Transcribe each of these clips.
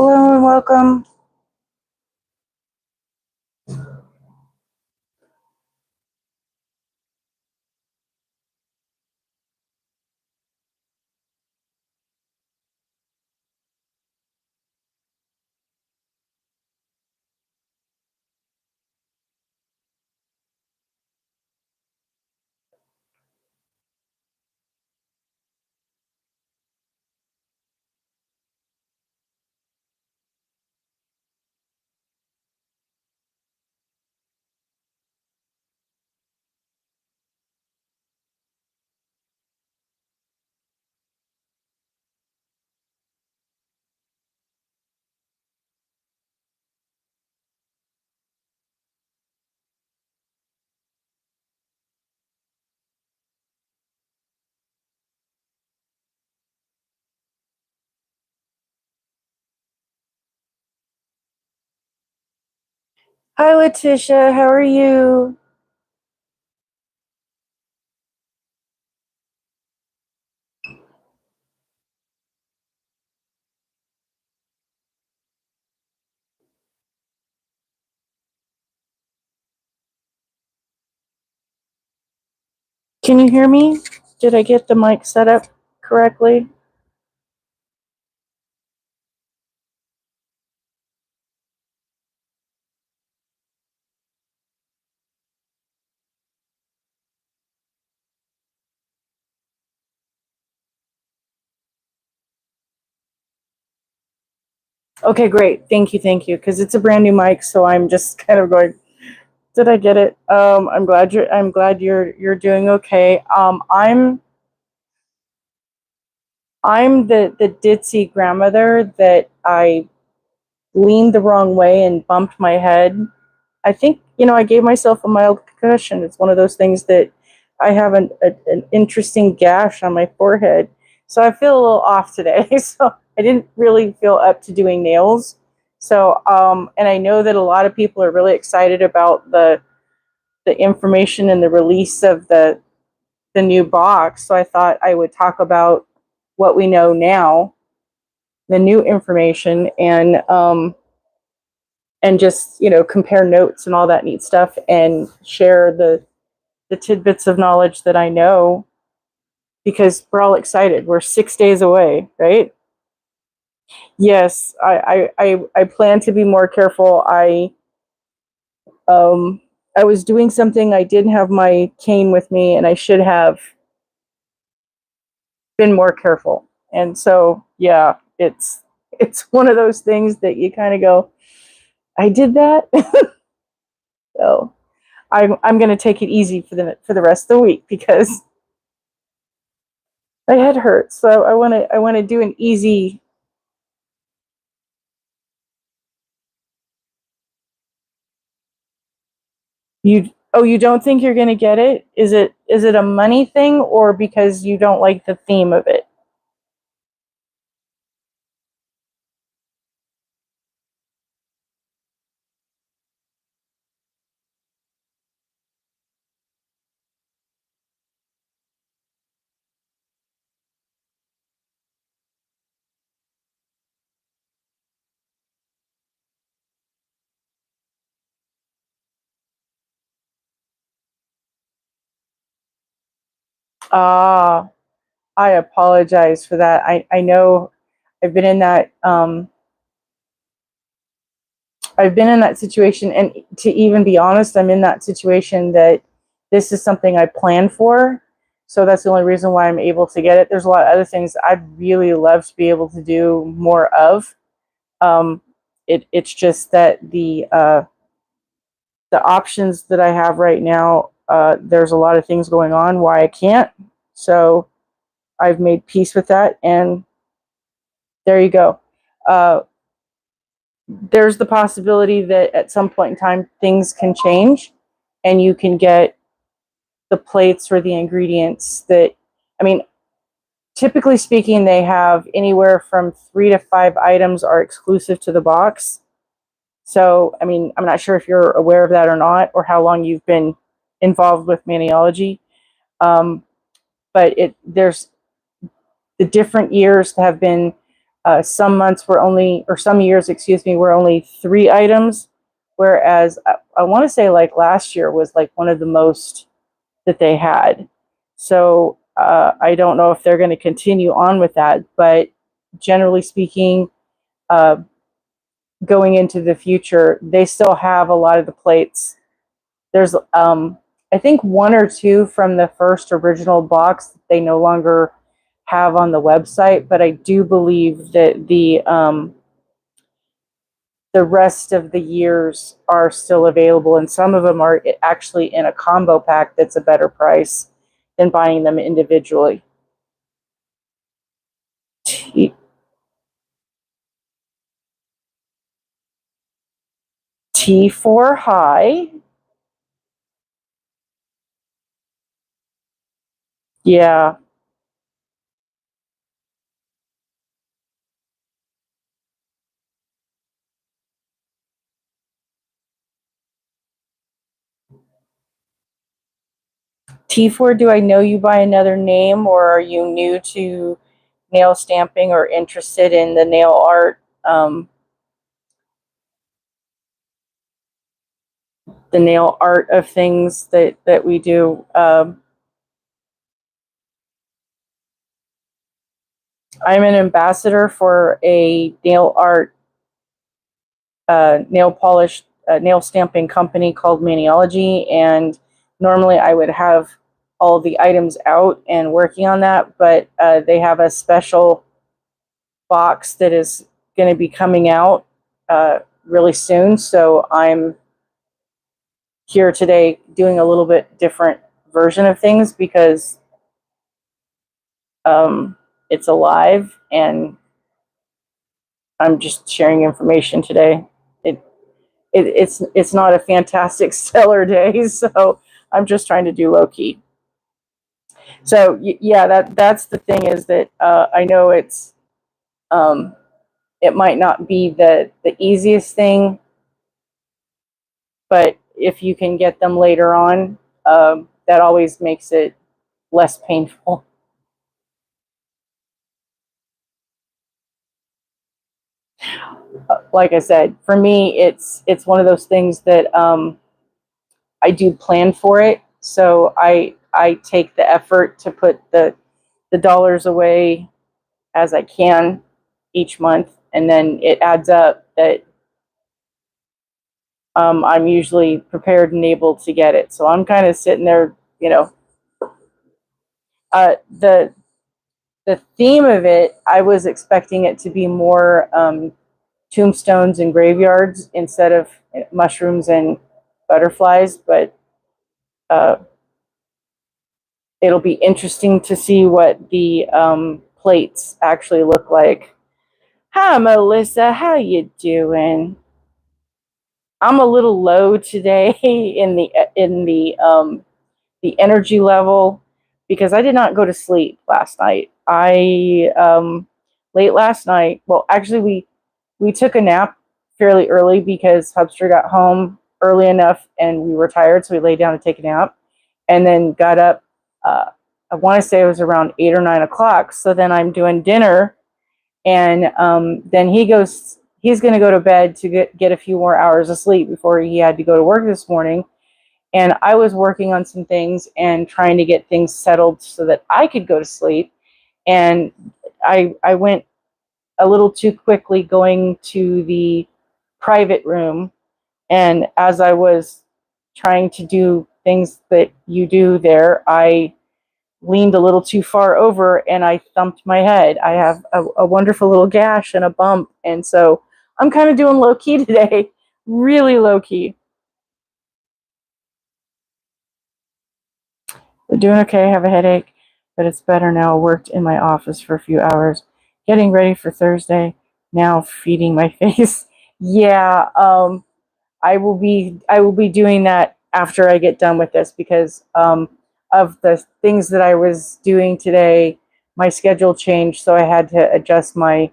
Hello and welcome. Hi, Letitia. How are you? Can you hear me? Did I get the mic set up correctly? Okay, great. Thank you. Because it's a brand new mic, so I'm just kind of going. Did I get it? I'm glad you're doing okay. I'm the ditzy grandmother that I leaned the wrong way and bumped my head. I think, I gave myself a mild concussion. It's one of those things that I have an interesting gash on my forehead. So I feel a little off today. So I didn't really feel up to doing nails. So, and I know that a lot of people are really excited about the information and the release of the new box. So I thought I would talk about what we know now, the new information, and just compare notes and all that neat stuff and share the tidbits of knowledge that I know, because we're all excited. We're 6 days away, right? Yes, I plan to be more careful. I was doing something. I didn't have my cane with me, and I should have been more careful. And so, yeah, it's one of those things that you kind of go, I did that. So I'm going to take it easy for the rest of the week because my head hurts. So I want to do an easy. You don't think you're going to get it? Is it a money thing, or because you don't like the theme of it? Ah, I apologize for that. I know I've been in that I've been in that situation, and to even be honest, I'm in that situation that this is something I planned for. So that's the only reason why I'm able to get it. There's a lot of other things I'd really love to be able to do more of. Um, it's just that the options that I have right now, there's a lot of things going on why I can't. So I've made peace with that, and there you go. Uh, there's the possibility that at some point in time things can change, and you can get the plates or the ingredients that, I mean, typically speaking, they have anywhere from 3 to 5 items are exclusive to the box. So, I mean, I'm not sure if you're aware of that or not, or how long you've been involved with maniology. Um, but there's the different years have been Some months were only, or some years, excuse me, were only 3 items, whereas I want to say like last year was like one of the most that they had. So I don't know if they're going to continue on with that, but generally speaking, uh, going into the future, they still have a lot of the plates. There's, I think, one or two from the first original box that they no longer have on the website, but I do believe that the rest of the years are still available, and some of them are actually in a combo pack that's a better price than buying them individually. T, T4 high. Yeah. T4, do I know you by another name, or are you new to nail stamping or interested in the nail art, the nail art of things that we do? I'm an ambassador for a nail art, nail polish, nail stamping company called Maniology, and normally I would have all of the items out and working on that, but they have a special box that is going to be coming out really soon. So I'm here today doing a little bit different version of things because it's alive, and I'm just sharing information today. It, it's not a fantastic stellar day, so I'm just trying to do low key. So yeah, that's the thing, is that I know um, it might not be the easiest thing, but if you can get them later on, that always makes it less painful. Like I said, for me, it's one of those things that I do plan for it, so I take the effort to put the dollars away as I can each month, and then it adds up that I'm usually prepared and able to get it. So I'm kind of sitting there, you know. The theme of it, I was expecting it to be more tombstones and graveyards instead of mushrooms and butterflies, but uh, it'll be interesting to see what the plates actually look like. Hi, Melissa. How you doing? I'm a little low today in the energy level because I did not go to sleep last night. I late last night. Well, actually, we took a nap fairly early because Hubster got home early enough and we were tired, so we laid down to take a nap, and then got up. Uh, I want to say it was around 8 or 9 o'clock. So then I'm doing dinner, and then He's going to go to bed to get a few more hours of sleep before he had to go to work this morning. And I was working on some things and trying to get things settled so that I could go to sleep. And I went a little too quickly going to the private room. And as I was trying to do things that you do there, I leaned a little too far over and I thumped my head. I have a wonderful little gash and a bump. And so I'm kind of doing low key today, really low key. But doing okay. I have a headache, but it's better now. I worked in my office for a few hours, getting ready for Thursday. Now feeding my face. Yeah, I will be doing that after I get done with this because of the things that I was doing today. My schedule changed, so I had to adjust my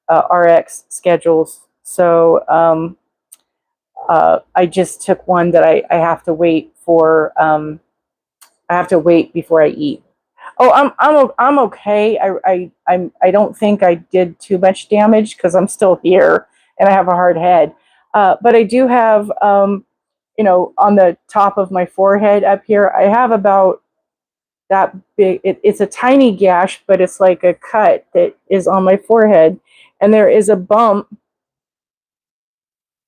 RX schedules. So I just took one that I have to wait for. I have to wait before I eat. Oh, I'm okay. I don't think I did too much damage because I'm still here and I have a hard head. But I do have, on the top of my forehead up here, I have about that big. It's a tiny gash, but it's like a cut that is on my forehead, and there is a bump,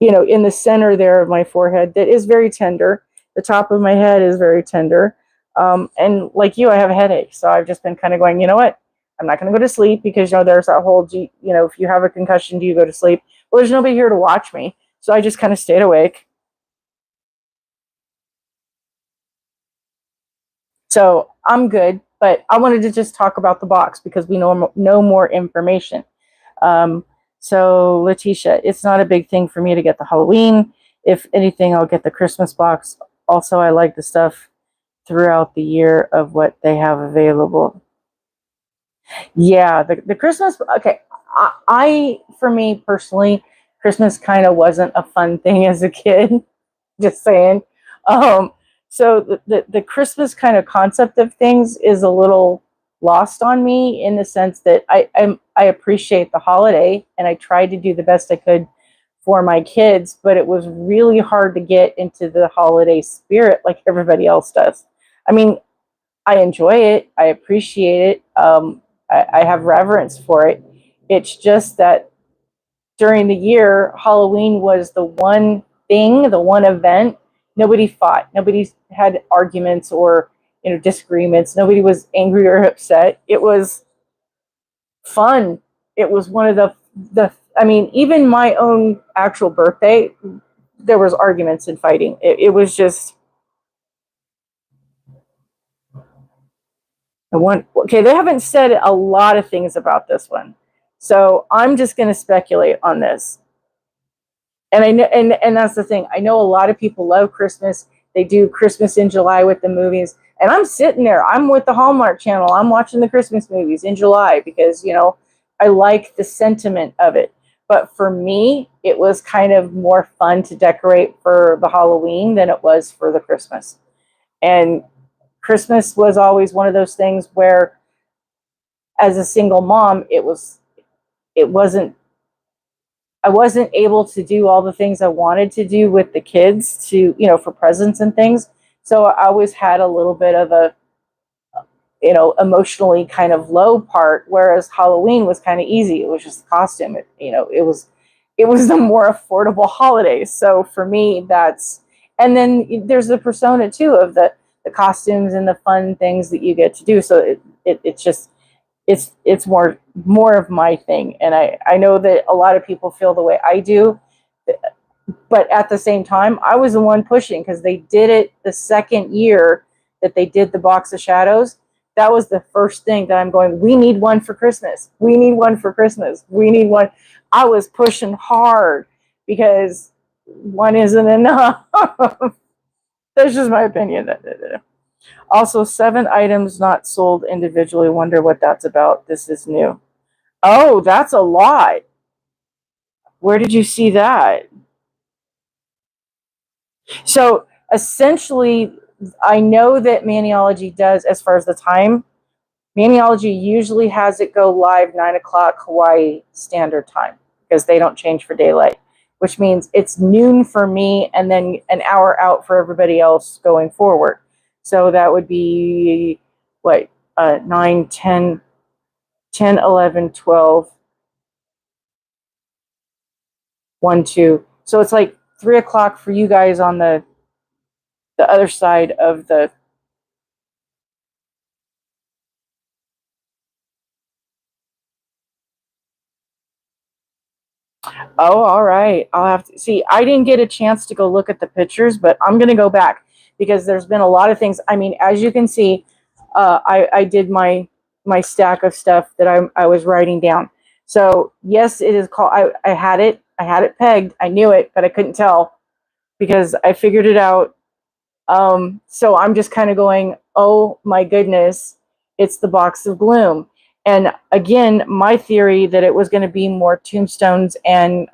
in the center there of my forehead that is very tender. The top of my head is very tender. And like you, I have a headache. So I've just been kind of going, you know what? I'm not going to go to sleep because, there's that whole, if you have a concussion, do you go to sleep? Well, there's nobody here to watch me. So I just kind of stayed awake. So I'm good. But I wanted to just talk about the box because we know more information. Um, so, Letitia, it's not a big thing for me to get the Halloween. If anything, I'll get the Christmas box. Also, I like the stuff throughout the year of what they have available. Yeah, the Christmas. Okay, for me personally, Christmas kind of wasn't a fun thing as a kid. Just saying. Um, so the Christmas kind of concept of things is a little lost on me in the sense that I appreciate the holiday and I tried to do the best I could for my kids, but it was really hard to get into the holiday spirit like everybody else does. I mean, I enjoy it, I appreciate it, I have reverence for it. It's just that during the year, Halloween was the one thing, the one event. Nobody fought. Nobody had arguments or disagreements. Nobody was angry or upset. It was fun. It was one of the. I mean, even my own actual birthday, there was arguments and fighting. It was just the one. Okay, they haven't said a lot of things about this one, so I'm just going to speculate on this. And I know, and that's the thing. I know a lot of people love Christmas. They do Christmas in July with the movies, and I'm sitting there. I'm with the Hallmark Channel. I'm watching the Christmas movies in July because I like the sentiment of it. But for me, it was kind of more fun to decorate for the Halloween than it was for the Christmas. And Christmas was always one of those things where, as a single mom, it wasn't I wasn't able to do all the things I wanted to do with the kids for presents and things. So I always had a little bit of a, emotionally kind of low part, whereas Halloween was kind of easy. It was just the costume. It was the more affordable holiday. So for me, and then there's the persona too of the costumes and the fun things that you get to do. So it's just, it's more of my thing, and I know that a lot of people feel the way I do, but at the same time I was the one pushing because they did it the second year that they did the box of shadows. That was the first thing that I'm going, we need one for Christmas, we need one for Christmas, we need one. I was pushing hard because one isn't enough. That's just my opinion. Also, 7 items not sold individually. Wonder what that's about. This is new. Oh, that's a lot. Where did you see that? So essentially, I know that Maniology does, as far as the time, Maniology usually has it go live 9 o'clock Hawaii Standard Time because they don't change for daylight, which means it's noon for me and then an hour out for everybody else going forward. So that would be what, 9, 10, 10, 11, 12, 1, 2. So it's like 3 o'clock for you guys on the other side of the. Oh, all right. I'll have to see. I didn't get a chance to go look at the pictures, but I'm going to go back because there's been a lot of things. I mean, as you can see, I did my stack of stuff that I was writing down. So yes, it is called. I had it. I had it pegged. I knew it, but I couldn't tell because I figured it out. So I'm just kind of going, oh my goodness, it's the box of gloom. And again, my theory that it was going to be more tombstones and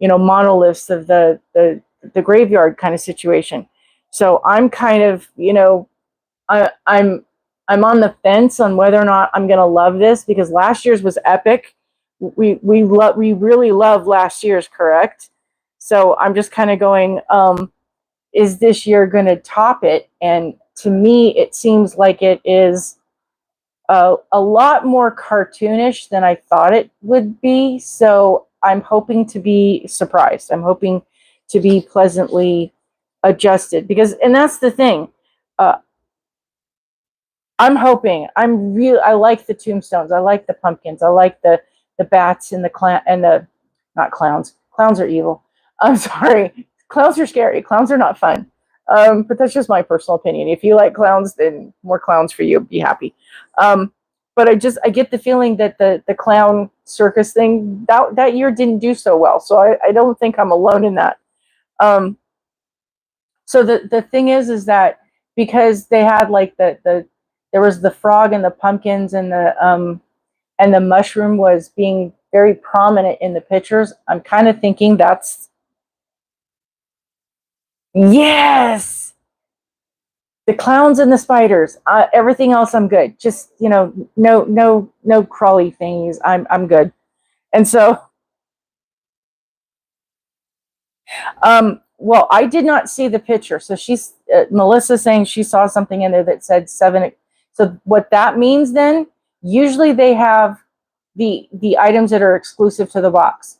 monoliths of the graveyard kind of situation. So I'm kind of, I, I'm on the fence on whether or not I'm going to love this, because last year's was epic. We really love last year's, correct? So I'm just kind of going, is this year going to top it? And to me, it seems like it is a lot more cartoonish than I thought it would be. So I'm hoping to be surprised. I'm hoping to be pleasantly adjusted, because, and that's the thing. Uh, I'm hoping. I like the tombstones. I like the pumpkins. I like the bats and the clown and the, not clowns. Clowns are evil. I'm sorry. Clowns are scary. Clowns are not fun. But that's just my personal opinion. If you like clowns, then more clowns for you. Be happy. But I get the feeling that the clown circus thing that year didn't do so well. So I don't think I'm alone in that. Um, so the thing is that because they had like there was the frog and the pumpkins and the mushroom was being very prominent in the pictures, I'm kind of thinking that's, yes, the clowns and the spiders. Everything else I'm good. Just, no crawly things. I'm good. And so well, I did not see the picture. So she's Melissa saying she saw something in there that said 7. So what that means then, usually they have the items that are exclusive to the box.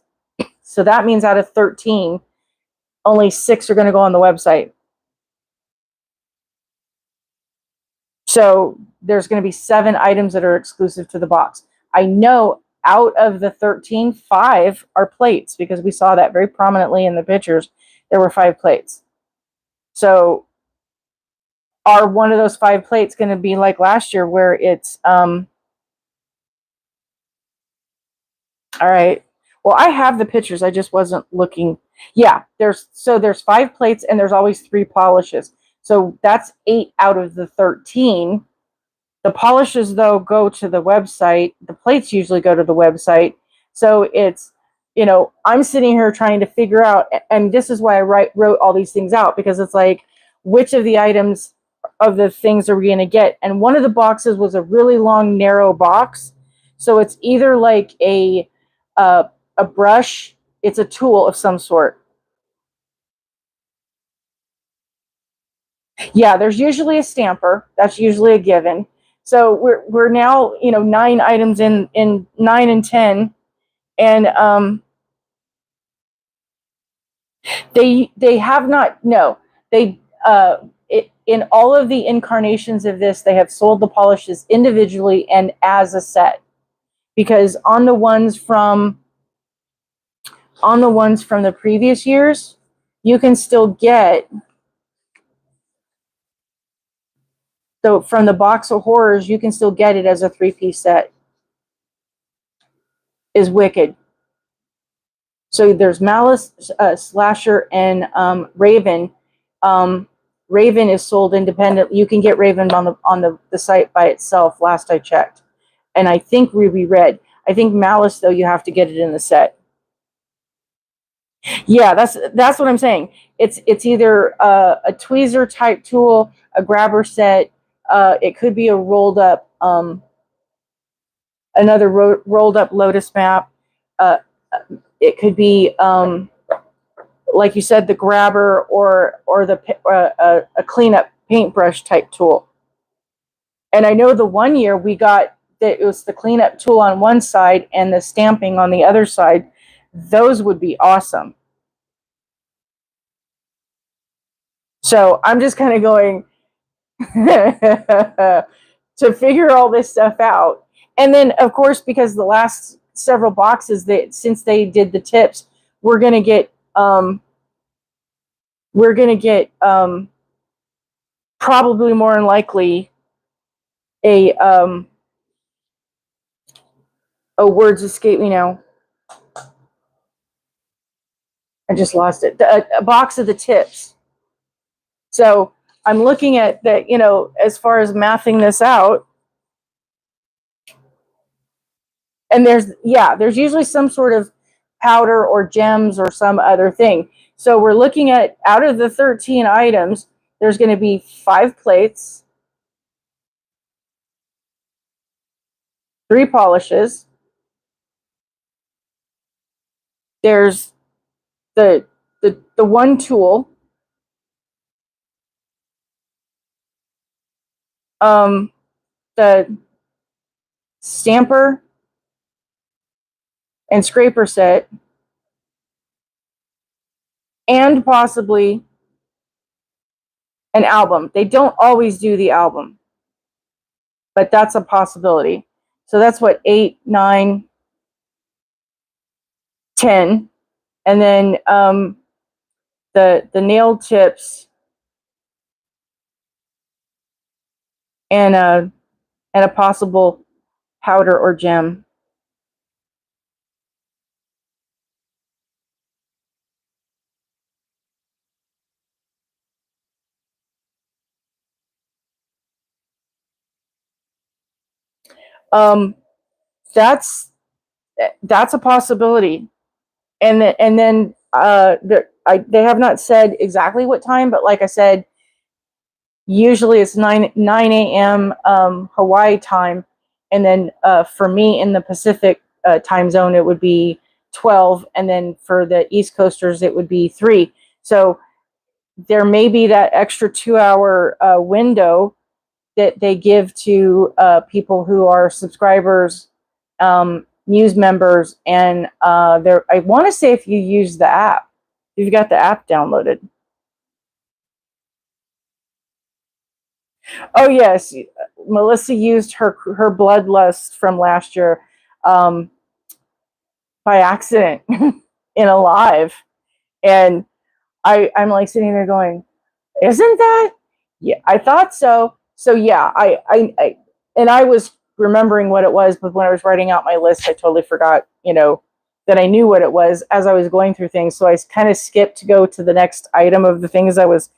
So that means out of 13, only 6 are going to go on the website. So there's going to be 7 items that are exclusive to the box. I know out of the 13, 5 are plates, because we saw that very prominently in the pictures. There were 5 plates. So are one of those 5 plates going to be like last year where it's all right. Well, I have the pictures. I just wasn't looking. Yeah, there's 5 plates and there's always 3 polishes. So that's 8 out of the 13. The polishes, though, go to the website. The plates usually go to the website. So it's, I'm sitting here trying to figure out, and this is why I wrote all these things out, because it's like, which of the items of the things are we going to get? And one of the boxes was a really long, narrow box. So it's either like a brush, it's a tool of some sort. Yeah, there's usually a stamper. That's usually a given. So we're now 9 items in 9 and 10, and they have not, no, they in all of the incarnations of this, they have sold the polishes individually and as a set, because on the ones from the previous years, you can still get, so from the box of horrors, you can still get it as a 3-piece set. Is Wicked. So there's Malice, Slasher, and Raven. Raven is sold independently. You can get Raven on the site by itself. Last I checked, and I think Ruby Red. I think Malice, though, you have to get it in the set. Yeah, that's what I'm saying. It's either a tweezer type tool, a grabber set. It could be a rolled up, another rolled up Lotus map. It could be, like you said, the grabber or a cleanup paintbrush type tool. And I know the one year we got that it was the cleanup tool on one side and the stamping on the other side. Those would be awesome. So I'm just kind of going to figure all this stuff out. And then, of course, because the last several boxes, since they did the tips, we're going to get probably more than likely a words escape me now. I just lost it. A box of the tips. So I'm looking at that, as far as mathing this out. And there's usually some sort of powder or gems or some other thing. So we're looking at, out of the 13 items, there's going to be 5 plates. 3 polishes. There's the one tool, the stamper and scraper set, and possibly an album. They don't always do the album, but that's a possibility. So that's what, 8, 9, 10, and then the nail tips and a possible powder or gem. That's a possibility, and then they have not said exactly what time, but like I said, usually it's 9 a.m. Hawaii time, and then for me in the Pacific time zone it would be 12, and then for the East Coasters it would be 3. So there may be that extra 2-hour window that they give to people who are subscribers, Muse members, and I want to say if you use the app, if you've got the app downloaded. Oh yes, Melissa used her bloodlust from last year by accident in a live, and I'm like sitting there going, isn't that? Yeah, I thought so. So yeah, I and I was remembering what it was, but when I was writing out my list, I totally forgot, that I knew what it was as I was going through things. So I kind of skipped to go to the next item of the things I was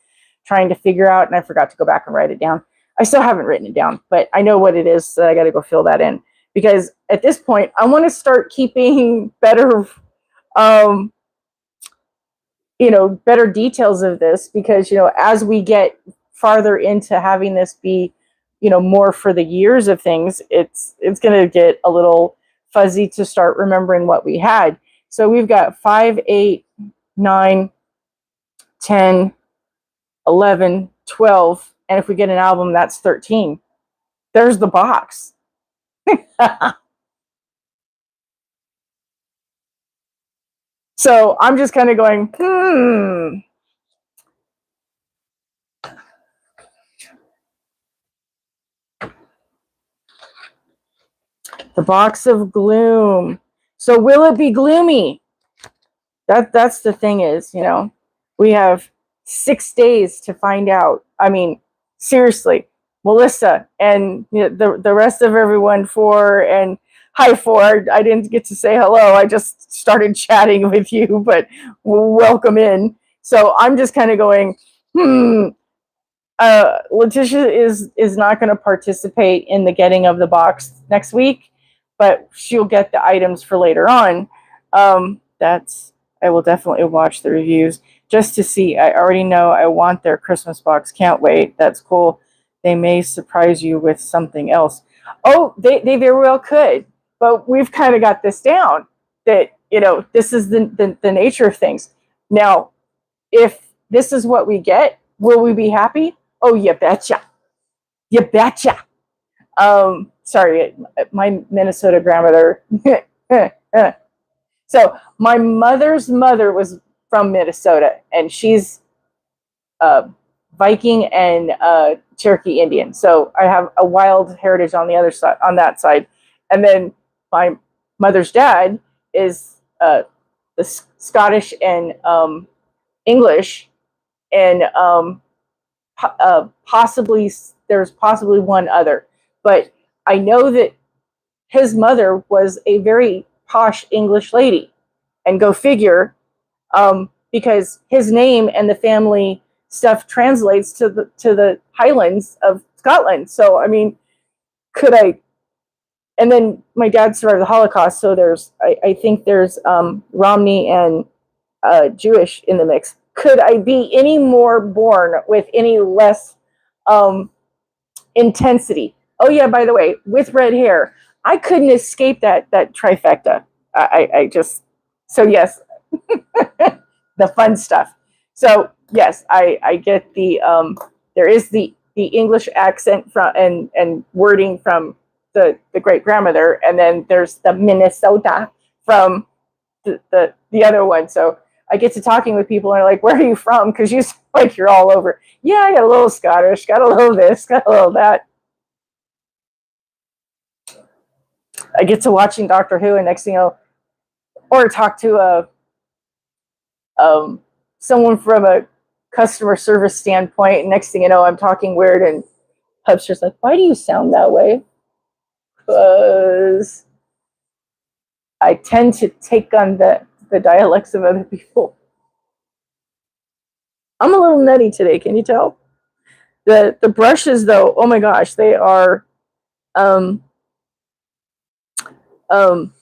trying to figure out, and I forgot to go back and write it down. I still haven't written it down, but I know what it is, so I got to go fill that in, because at this point I want to start keeping better better details of this, because as we get farther into having this be more for the years of things, it's going to get a little fuzzy to start remembering what we had. So we've got 5, 8, 9, 10, 11, 12, and if we get an album, that's 13. There's the box. So I'm just kind of going, The box of gloom. So will it be gloomy? That's the thing is, we have 6 days to find out. I mean, seriously, Melissa and the rest of everyone, and hi 4. I didn't get to say hello. I just started chatting with you, but welcome in. So I'm just kind of going, Letitia is not going to participate in the getting of the box next week, but she'll get the items for later on. I will definitely watch the reviews just to see. I already know I want their Christmas box. Can't wait. That's cool. They may surprise you with something else. Oh, they very well could, but we've kind of got this down that, this is the nature of things. Now, if this is what we get, will we be happy? Oh, you betcha. You betcha. Sorry, my Minnesota grandmother. So my mother's mother was from Minnesota, and she's Viking and Cherokee Indian. So I have a wild heritage on the other side, on that side. And then my mother's dad is the Scottish and English, and there's possibly one other, but I know that his mother was a very posh English lady, and go figure, because his name and the family stuff translates to the Highlands of Scotland. So I mean, could I? And then my dad survived the Holocaust, so I think there's Romney and Jewish in the mix. Could I be any more born with any less intensity? Oh yeah, by the way, with red hair, I couldn't escape that trifecta. I just, so yes, the fun stuff. So yes, I get the there is the English accent from and wording from the great grandmother, and then there's the Minnesota from the other one. So I get to talking with people and they're like, "Where are you from?" Because you sound like you're all over. Yeah, I got a little Scottish, got a little this, got a little that. I get to watching Doctor Who, and next thing you know, or talk to a someone from a customer service standpoint. And next thing you know, I'm talking weird, and Pup's just like, "Why do you sound that way?" Because I tend to take on the dialects of other people. I'm a little nutty today. Can you tell? The brushes, though, oh my gosh, they are. Um, um,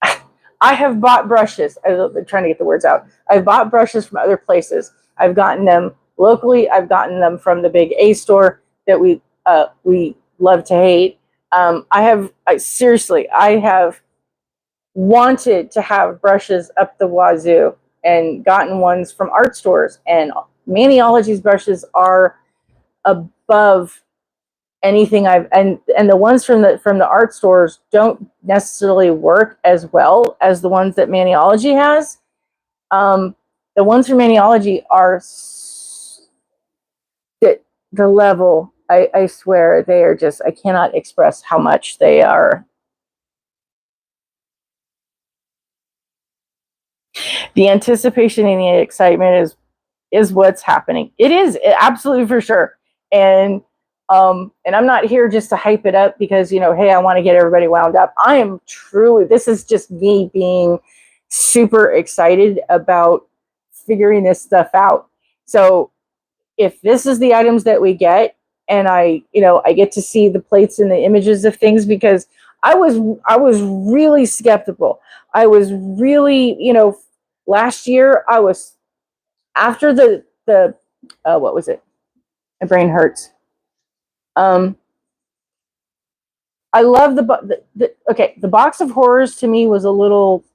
I have bought brushes. I'm trying to get the words out. I've bought brushes from other places. I've gotten them locally. I've gotten them from the big A store that we love to hate. Seriously, I have wanted to have brushes up the wazoo and gotten ones from art stores. And Maniology's brushes are above anything I've and the ones from the art stores don't necessarily work as well as the ones that Maniology has. The ones from Maniology are the level. I swear they are just. I cannot express how much they are. The anticipation and the excitement is what's happening. It is absolutely for sure. And I'm not here just to hype it up because, hey, I want to get everybody wound up. I am truly, this is just me being super excited about figuring this stuff out. So if this is the items that we get, and I get to see the plates and the images of things, because I was really skeptical. I was really, last year I was, after the what was it? My brain hurts. I love the box of horrors to me was a little.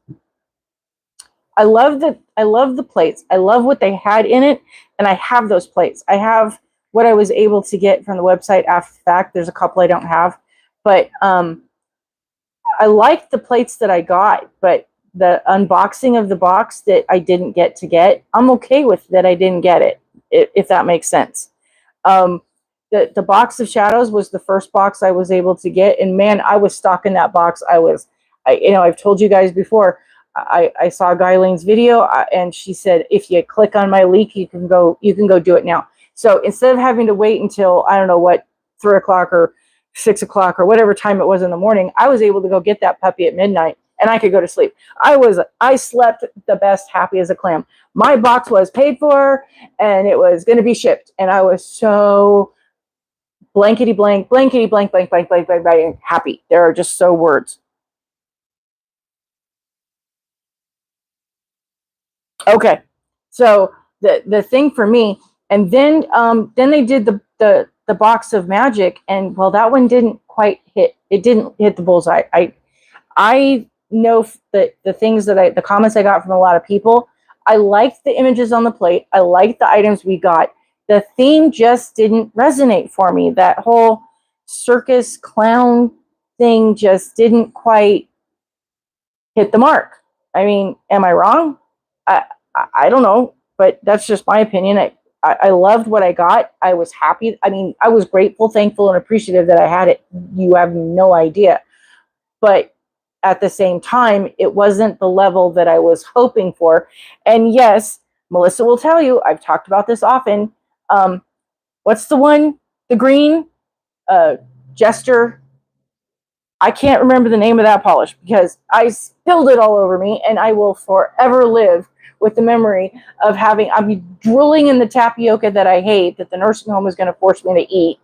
I love the plates. I love what they had in it, and I have those plates. I have what I was able to get from the website after the fact. There's a couple I don't have, but I liked the plates that I got. But the unboxing of the box that I didn't get, I'm okay with that. I didn't get it, if that makes sense. The box of shadows was the first box I was able to get, and man, I was stocking that box. I've told you guys before. I saw Guyleen's video, and she said, if you click on my link, you can go do it now. So instead of having to wait until, I don't know what, 3 o'clock or 6 o'clock or whatever time it was in the morning, I was able to go get that puppy at midnight, and I could go to sleep. I slept the best, happy as a clam. My box was paid for, and it was going to be shipped, and I was so blankety blank, blankety blank, blank, blank, blank, blank, blank, happy. There are just so words. Okay, so the thing for me, and then they did the box of magic, and well, that one didn't quite hit. It didn't hit the bullseye. I know that the things that the comments I got from a lot of people. I liked the images on the plate. I liked the items we got. The theme just didn't resonate for me. That whole circus clown thing just didn't quite hit the mark. I mean, am I wrong? I don't know, but that's just my opinion. I loved what I got. I was happy. I mean, I was grateful, thankful, and appreciative that I had it. You have no idea. But at the same time, it wasn't the level that I was hoping for. And yes, Melissa will tell you, I've talked about this often. What's the one? The green gesture. I can't remember the name of that polish because I spilled it all over me, and I will forever live with the memory of I'll be drooling in the tapioca that I hate, that the nursing home is going to force me to eat.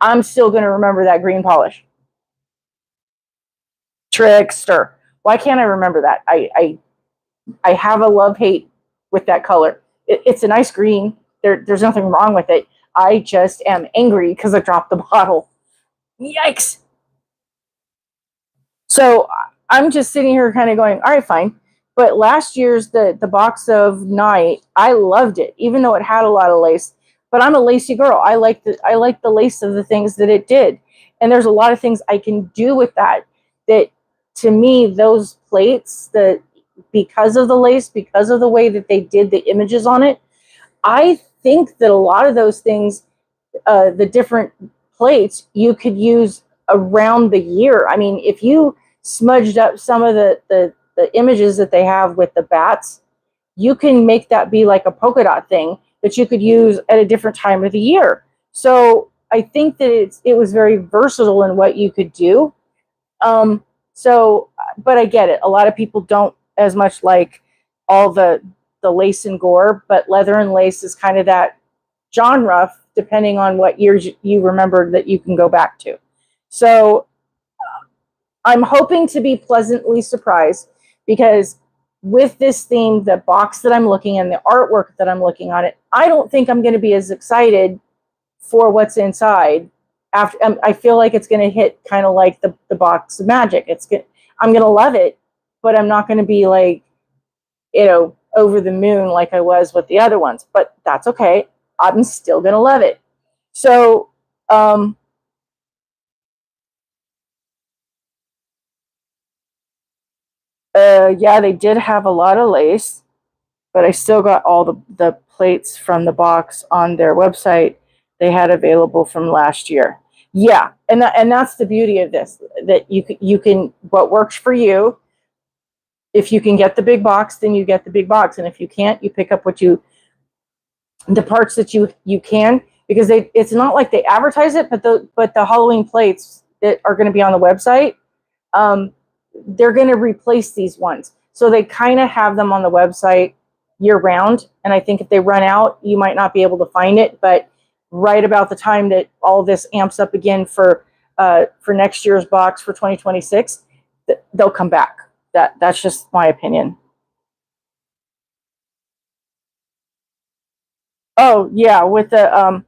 I'm still going to remember that green polish. Trickster. Why can't I remember that? I have a love-hate with that color. It's a nice green. There's nothing wrong with it. I just am angry because I dropped the bottle. Yikes. So I'm just sitting here kind of going, all right, fine. But last year's the box of Night, I loved it, even though it had a lot of lace. But I'm a lacy girl. I like the lace of the things that it did. And there's a lot of things I can do with that. That to me, those plates, the because of the lace, because of the way that they did the images on it, I think that a lot of those things, the different plates, you could use around the year. I mean, if you smudged up some of the images that they have with the bats, you can make that be like a polka dot thing that you could use at a different time of the year. So I think that it was very versatile in what you could do. Um, so, but I get it. A lot of people don't as much like all the lace and gore, but leather and lace is kind of that genre, depending on what years you remember that you can go back to. So I'm hoping to be pleasantly surprised, because with this theme, the box that I'm looking and the artwork that I'm looking on it, I don't think I'm going to be as excited for what's inside. After I feel like it's going to hit kind of like the box of magic. I'm going to love it, but I'm not going to be like, over the moon like I was with the other ones. But that's okay. I'm still going to love it. So, yeah, they did have a lot of lace, but I still got all the plates from the box on their website they had available from last year. Yeah, and that's the beauty of this, that you can what works for you. If you can get the big box, then you get the big box, and if you can't, you pick up the parts that you can, because it's not like they advertise it, but the Halloween plates that are going to be on the website, um, they're going to replace these ones. So they kind of have them on the website year round. And I think if they run out, you might not be able to find it. But right about the time that all this amps up again for next year's box for 2026, they'll come back. That's just my opinion. Oh yeah, with the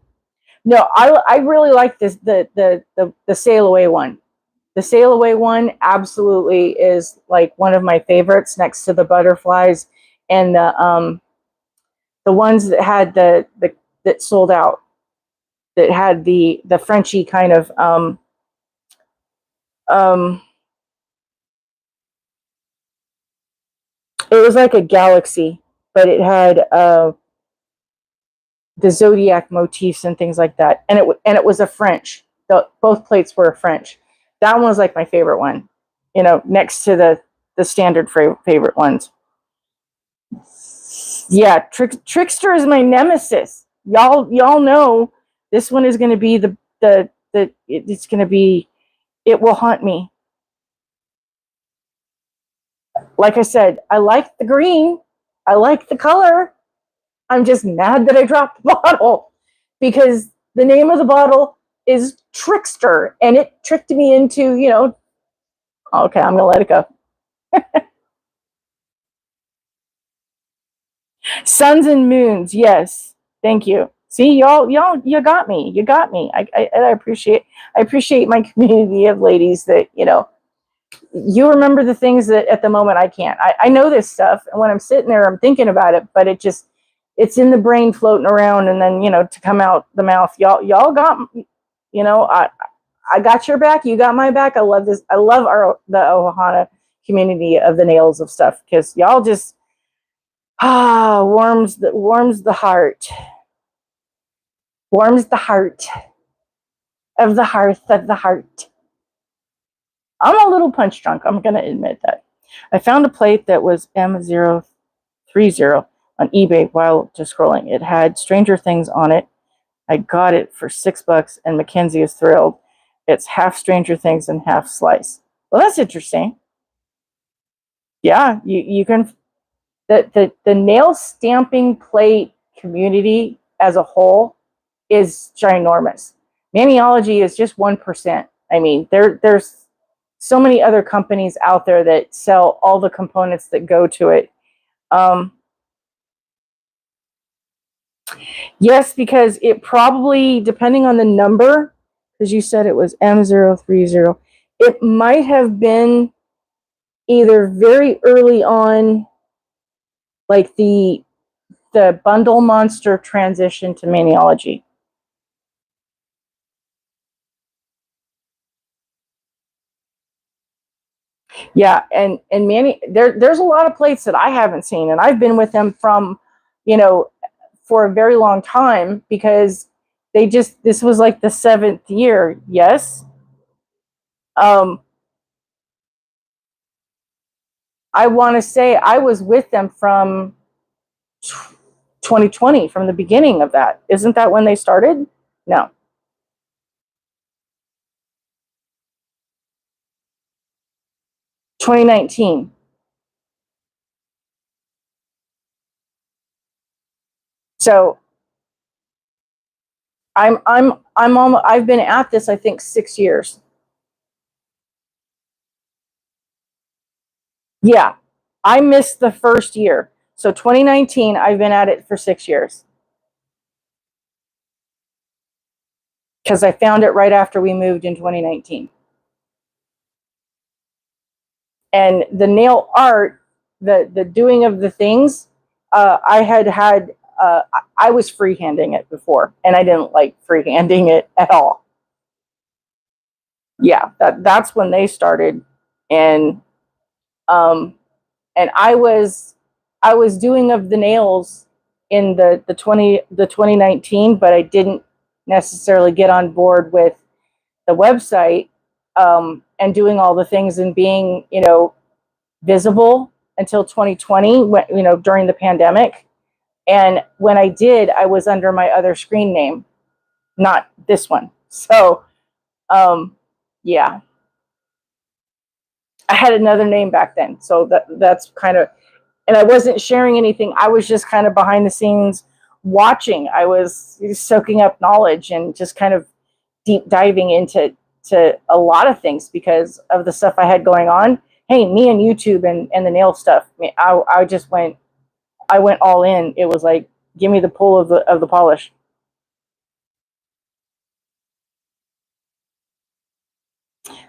no, I really like this the sail away one. The sail away one absolutely is like one of my favorites, next to the butterflies and the ones that had the that sold out, that had the Frenchy kind of um it was like a galaxy, but it had the zodiac motifs and things like that, and it was a French. Both plates were a French. That one was like my favorite one, next to the standard favorite ones. Yeah, Trickster is my nemesis. Y'all know this one is going to be it's going to be, it will haunt me. Like I said, I like the green. I like the color. I'm just mad that I dropped the bottle, because the name of the bottle is Trickster, and it tricked me into, okay, I'm going to let it go. Suns and moons, yes. Thank you. See, y'all, you got me. You got me. I appreciate my community of ladies that, you remember the things that at the moment I can't. I know this stuff, and when I'm sitting there, I'm thinking about it, but it's in the brain floating around, and then, to come out the mouth. Y'all got, I got your back. You got my back. I love this. I love the Ohana community of the nails of stuff, because y'all just, warms the heart. Warms the heart of the hearth of the heart. I'm a little punch drunk. I'm going to admit that. I found a plate that was M030 on eBay while just scrolling. It had Stranger Things on it. I got it for $6, and Mackenzie is thrilled. It's half Stranger Things and half Slice. Well, that's interesting. Yeah, you can. The nail stamping plate community as a whole is ginormous. Maniology is just 1%. I mean, there's so many other companies out there that sell all the components that go to it. Yes, because it probably, depending on the number, because you said it was M030, It might have been either very early on, like the bundle monster transition to Maniology. Yeah, and Manny, there's a lot of plates that I haven't seen, and I've been with them from, you know, for a very long time, because this was like the 7th year. Yes. Um, I want to say I was with them from 2020, from the beginning of that. Isn't that when they started? No, 2019. So I'm almost, I've been at this, I think, 6 years. Yeah, I missed the first year. So 2019, I've been at it for 6 years, because I found it right after we moved in 2019. And the nail art, the doing of the things, I had I was freehanding it before, and I didn't like freehanding it at all. Yeah, that's when they started. And um and I was doing of the nails in the 2019, but I didn't necessarily get on board with the website, and doing all the things and being, visible until 2020, when, during the pandemic. And when I did, I was under my other screen name, not this one. So, um, yeah, I had another name back then. So that's kind of, and I wasn't sharing anything. I was just kind of behind the scenes watching. I was soaking up knowledge and just kind of deep diving into a lot of things because of the stuff I had going on. Hey, me and YouTube and the nail stuff. I just I went all in. It was like, give me the pull of the polish.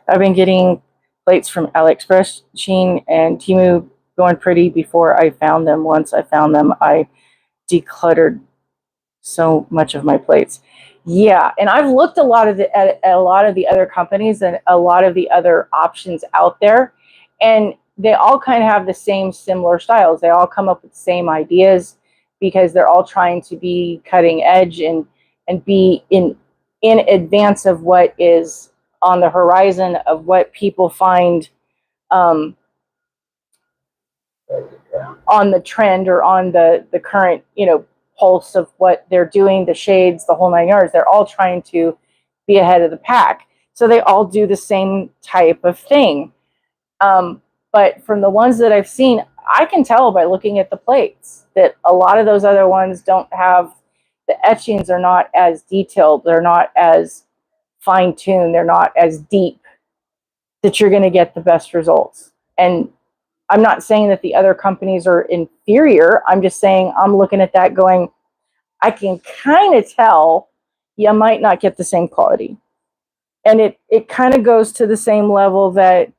I've been getting plates from AliExpress, Shein, and Temu going pretty before I found them. Once I found them, I decluttered so much of my plates. Yeah, and I've looked at a lot of the other companies and a lot of the other options out there, and they all kind of have the same similar styles. They all come up with the same ideas because they're all trying to be cutting edge and be in advance of what is on the horizon of what people find, um, on the trend or on the current, pulse of what they're doing, the shades, the whole 9 yards. They're all trying to be ahead of the pack. So they all do the same type of thing. But from the ones that I've seen, I can tell by looking at the plates that a lot of those other ones don't have, the etchings are not as detailed. They're not as fine tuned. They're not as deep, that you're going to get the best results. And I'm not saying that the other companies are inferior. I'm just saying I'm looking at that going, I can kind of tell you might not get the same quality. And it kind of goes to the same level that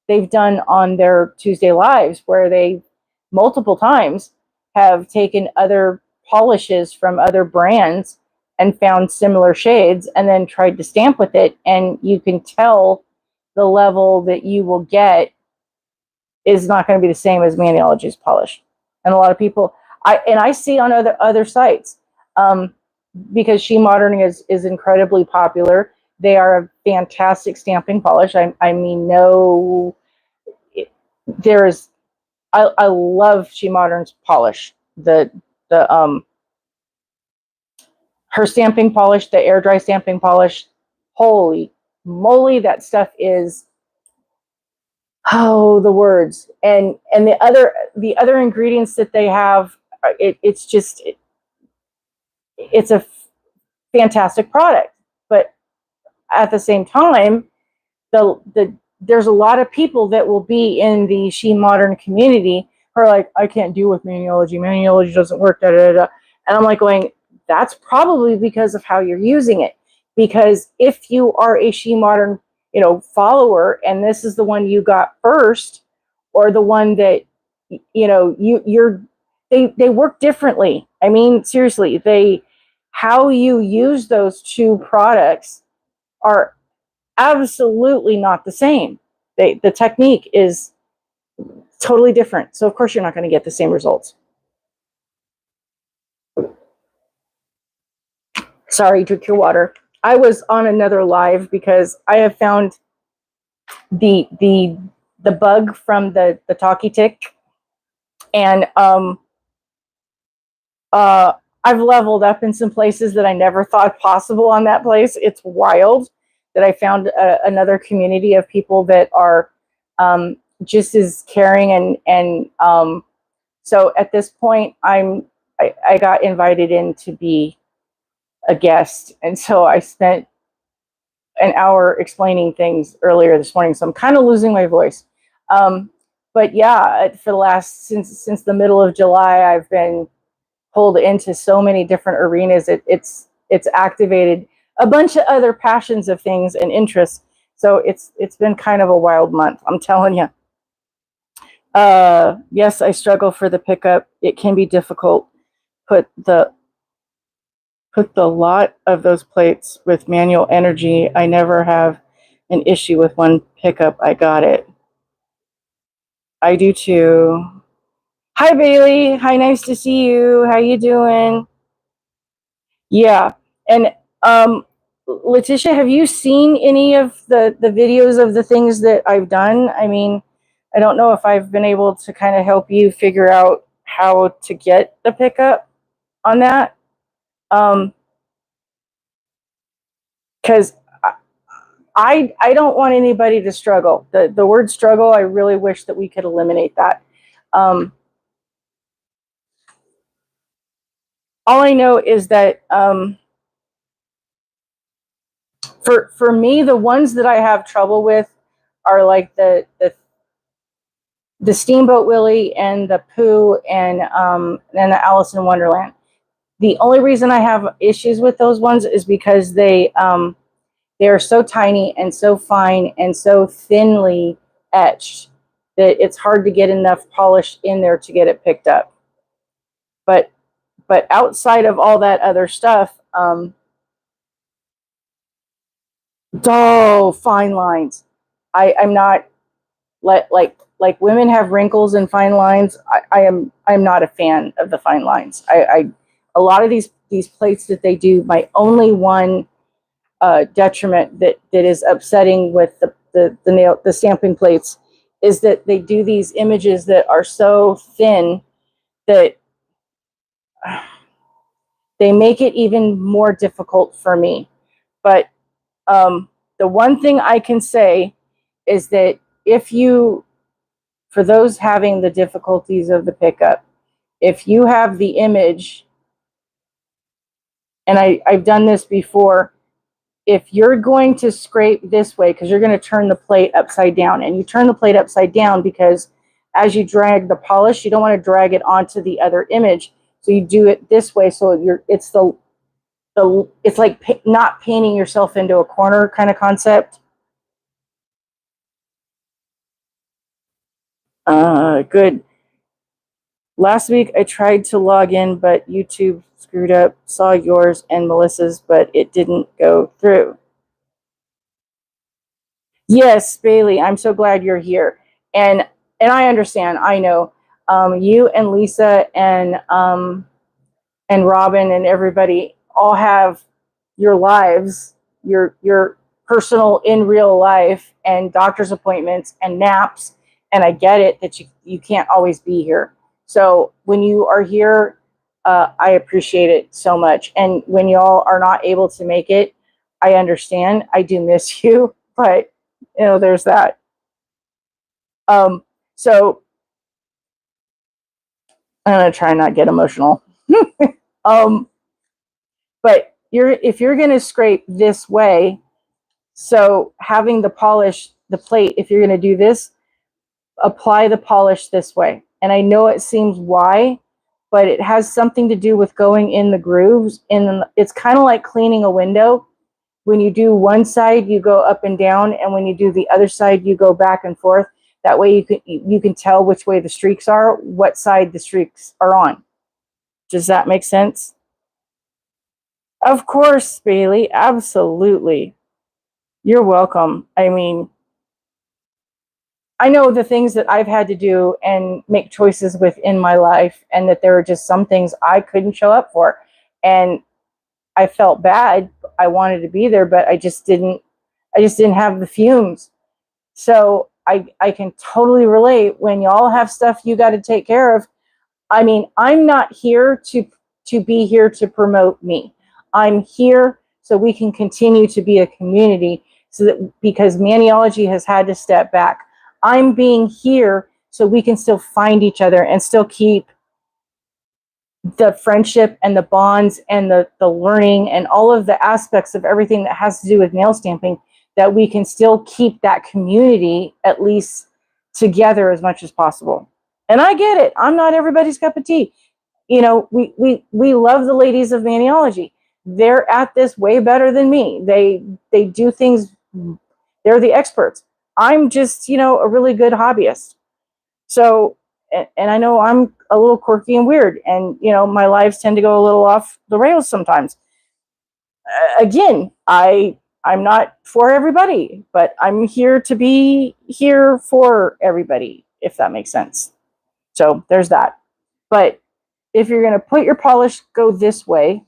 they've done on their Tuesday Lives, where they multiple times have taken other polishes from other brands and found similar shades and then tried to stamp with it. And you can tell the level that you will get is not going to be the same as Maniology's polish. And a lot of people, I see on other sites, because She Modern is incredibly popular. They are a fantastic stamping polish. I mean, no, there is. I love She Modern's polish. The her stamping polish, the air dry stamping polish. Holy moly, that stuff is, oh, the words. And the other ingredients that they have, it's just it's a fantastic product. But at the same time, there's a lot of people that will be in the She Modern community who are like, I can't deal with Maniology. Maniology doesn't work. Da, da, da. And I'm like going, that's probably because of how you're using it. Because if you are a She Modern, follower, and this is the one you got first, or the one that they work differently. I mean, seriously, how you use those two products are absolutely not the same. The technique is totally different. So of course you're not going to get the same results. Sorry, drink your water. I was on another live because I have found the bug from the talkie tick, and I've leveled up in some places that I never thought possible on that place. It's wild that I found another community of people that are just as caring, and so at this point I got invited in to be a guest, and so I spent an hour explaining things earlier this morning, so I'm kind of losing my voice. But yeah, for the last since the middle of July, I've been pulled into so many different arenas. It's activated a bunch of other passions of things and interests. So it's been kind of a wild month, I'm telling you. Yes, I struggle for the pickup. It can be difficult. Put the lot of those plates with manual energy. I never have an issue with one pickup. I got it. I do too. Hi, Bailey. Hi, nice to see you. How you doing? Yeah. And Letitia, have you seen any of the videos of the things that I've done? I mean, I don't know if I've been able to kind of help you figure out how to get the pickup on that. Because I don't want anybody to struggle. The word struggle, I really wish that we could eliminate that. All I know is that for me, the ones that I have trouble with are like the Steamboat Willie and the Pooh and the Alice in Wonderland. The only reason I have issues with those ones is because they are so tiny and so fine and so thinly etched that it's hard to get enough polish in there to get it picked up. But outside of all that other stuff, fine lines. I'm not like women have wrinkles and fine lines. I'm not a fan of the fine lines. A lot of these plates that they do, my only one detriment that is upsetting with the stamping plates is that they do these images that are so thin that they make it even more difficult for me. But the one thing I can say is that for those having the difficulties of the pickup, if you have the image, and I've done this before, if you're going to scrape this way, because you're going to turn the plate upside down, and you turn the plate upside down because as you drag the polish, you don't want to drag it onto the other image. So you do it this way. So it's like not painting yourself into a corner kind of concept. Good. Last week I tried to log in, but YouTube screwed up. Saw yours and Melissa's, but it didn't go through. Yes, Bailey, I'm so glad you're here. And I understand. I know you and Lisa and Robin and everybody all have your lives, your personal in real life and doctor's appointments and naps. And I get it that you can't always be here. So when you are here, I appreciate it so much. And when y'all are not able to make it, I understand. I do miss you, but there's that. So I'm gonna try not to get emotional. But if you're gonna scrape this way, so having the polish, the plate, if you're gonna do this, apply the polish this way. And I know it seems why, but it has something to do with going in the grooves. And it's kind of like cleaning a window. when you do one side, you go up and down, and when you do the other side, you go back and forth. That way you can tell which way the streaks are, what side the streaks are on. Does that make sense? Of course, Bailey. Absolutely. You're welcome. I mean, I know the things that I've had to do and make choices within my life, and that there are just some things I couldn't show up for. And I felt bad. I wanted to be there, but I just didn't have the fumes. So I can totally relate when y'all have stuff you got to take care of. I mean, I'm not here to be here to promote me. I'm here so we can continue to be a community, so that because Maniology has had to step back. I'm being here so we can still find each other and still keep the friendship and the bonds and the learning and all of the aspects of everything that has to do with nail stamping, that we can still keep that community at least together as much as possible. And I get it. I'm not everybody's cup of tea. You know, we love the ladies of Maniology. They're at this way better than me. They do things. They're the experts. I'm just, a really good hobbyist. So, and I know I'm a little quirky and weird, and my lives tend to go a little off the rails sometimes. Again, I'm not for everybody, but I'm here to be here for everybody, if that makes sense. So there's that. But if you're going to put your polish, go this way.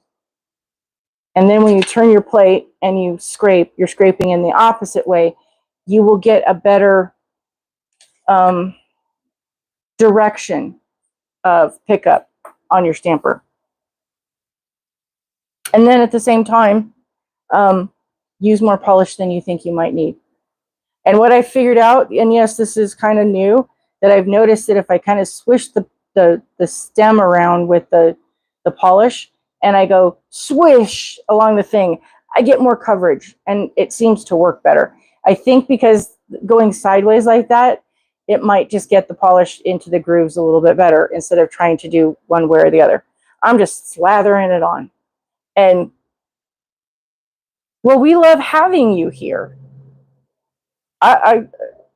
And then when you turn your plate and you scrape, you're scraping in the opposite way, you will get a better direction of pickup on your stamper. And then at the same time, use more polish than you think you might need. And what I figured out, and yes, this is kind of new, that I've noticed that if I kind of swish the stem around with the polish, and I go swish along the thing, I get more coverage, and it seems to work better. I think because going sideways like that, it might just get the polish into the grooves a little bit better instead of trying to do one way or the other. I'm just slathering it on. And, well, we love having you here. I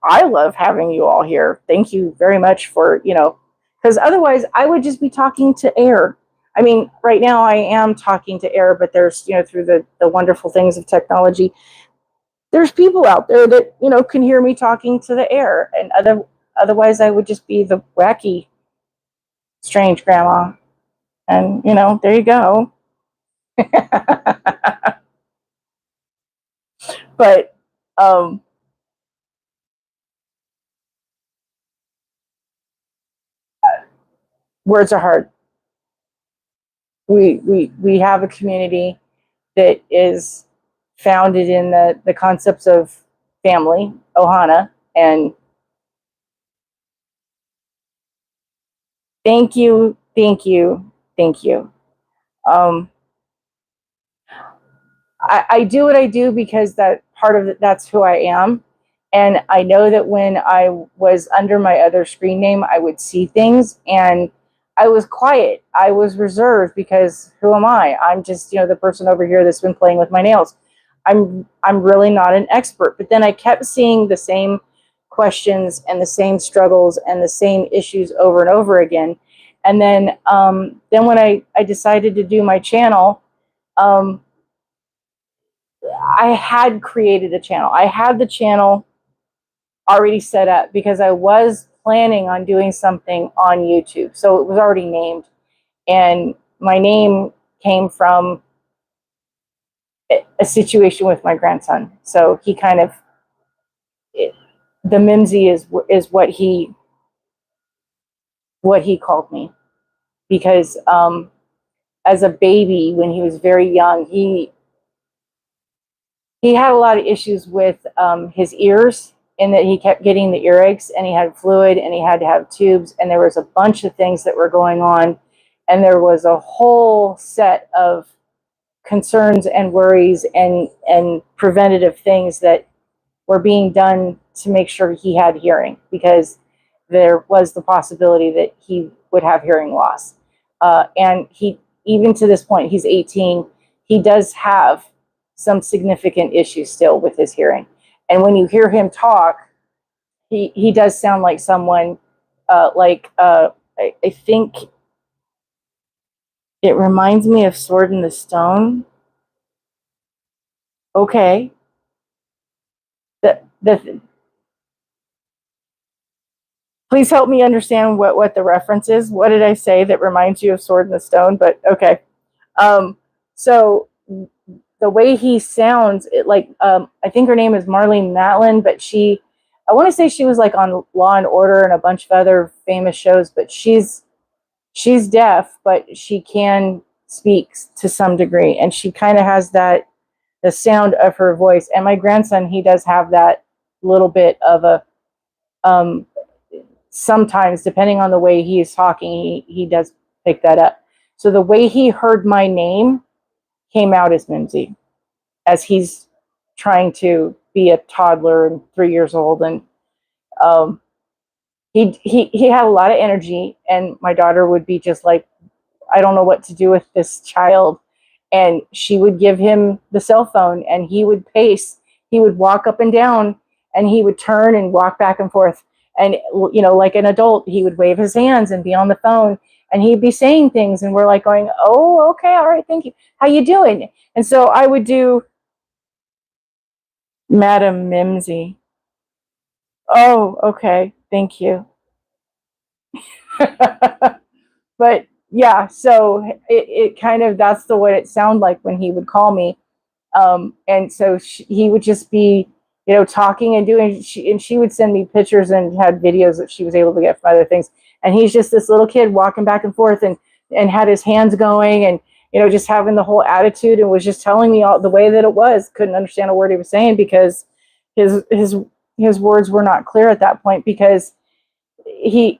love having you all here. Thank you very much for, because otherwise I would just be talking to air. I mean, right now I am talking to air, but there's, through the wonderful things of technology, there's people out there that, can hear me talking to the air. And otherwise I would just be the wacky, strange grandma. And, there you go. But, words are hard. We have a community that is founded in the concepts of family, Ohana, and thank you. I do what I do because that part of it, that's who I am. And I know that when I was under my other screen name, I would see things, and I was quiet. I was reserved because who am I? I'm just, the person over here that's been playing with my nails. I'm really not an expert. But then I kept seeing the same questions and the same struggles and the same issues over and over again. And then when I decided to do my channel, I had created a channel. I had the channel already set up because I was planning on doing something on YouTube. So it was already named. And my name came from a situation with my grandson. So he kind of, the Mimsy is what he called me. Because as a baby, when he was very young, he had a lot of issues with his ears, in that he kept getting the earaches, and he had fluid, and he had to have tubes, and there was a bunch of things that were going on, and there was a whole set of concerns and worries and preventative things that were being done to make sure he had hearing, because there was the possibility that he would have hearing loss. And he, even to this point, he's 18, he does have some significant issues still with his hearing. And when you hear him talk, he does sound like someone I think it reminds me of Sword in the Stone. Okay. The Please help me understand what the reference is. What did I say that reminds you of Sword in the Stone? But okay. So the way he sounds, I think her name is Marlene Matlin, but I want to say she was like on Law and Order and a bunch of other famous shows, but she's deaf, but she can speak to some degree, and she kind of has the sound of her voice. And my grandson, he does have that little bit of a sometimes, depending on the way he is talking, he does pick that up. So the way he heard my name came out as Mimsy, as he's trying to be a toddler and 3 years old. And he had a lot of energy, and my daughter would be just like, I don't know what to do with this child. And she would give him the cell phone, and he would pace. He would walk up and down, and he would turn and walk back and forth. And, like an adult, he would wave his hands and be on the phone, and he'd be saying things. And we're like going, oh, okay, all right, thank you. How you doing? And so I would do Madam Mimsy. Oh, okay, thank you. But yeah, so it kind of, that's the way it sounded like when he would call me. And so he would just be, talking and doing, and she would send me pictures and had videos that she was able to get from other things. And he's just this little kid walking back and forth and had his hands going and, just having the whole attitude, and was just telling me all the way that it was. Couldn't understand a word he was saying because his words were not clear at that point, because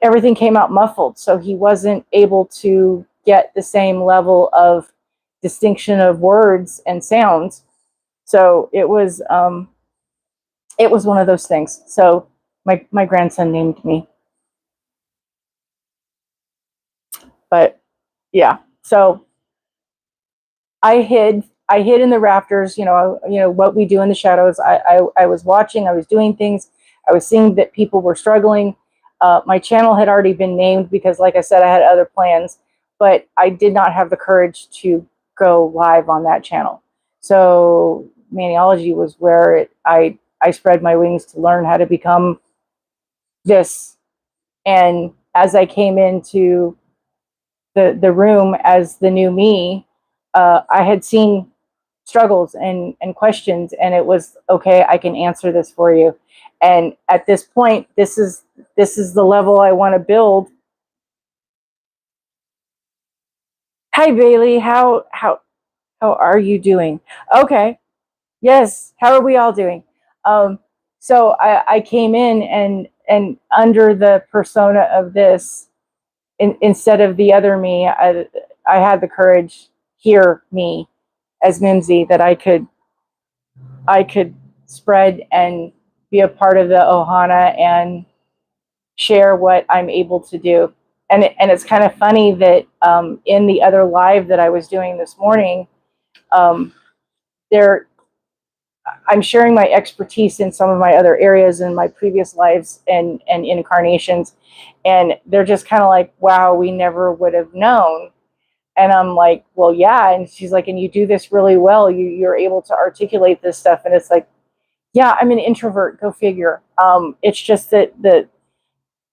everything came out muffled, so he wasn't able to get the same level of distinction of words and sounds. So it was one of those things. So my grandson named me. But yeah, so I hid in the rafters. What we do in the shadows. I was watching. I was doing things. I was seeing that people were struggling. My channel had already been named because, like I said, I had other plans, but I did not have the courage to go live on that channel. So Maniology was where I spread my wings to learn how to become this. And as I came into the room as the new me, I had seen struggles and questions, and it was, okay, I can answer this for you. And at this point, this is the level I want to build. Hi Bailey, how are you doing? Okay. Yes, how are we all doing? So I came in and under the persona of this, instead of the other me, I had the courage, hear me as Mimsy, that I could spread and be a part of the Ohana and share what I'm able to do. And it's kind of funny that in the other live that I was doing this morning, there I'm sharing my expertise in some of my other areas in my previous lives and incarnations, and they're just kind of like, wow, we never would have known. And I'm like, well, yeah. And she's like, and you do this really well. You're able to articulate this stuff. And it's like, yeah, I'm an introvert. Go figure. It's just that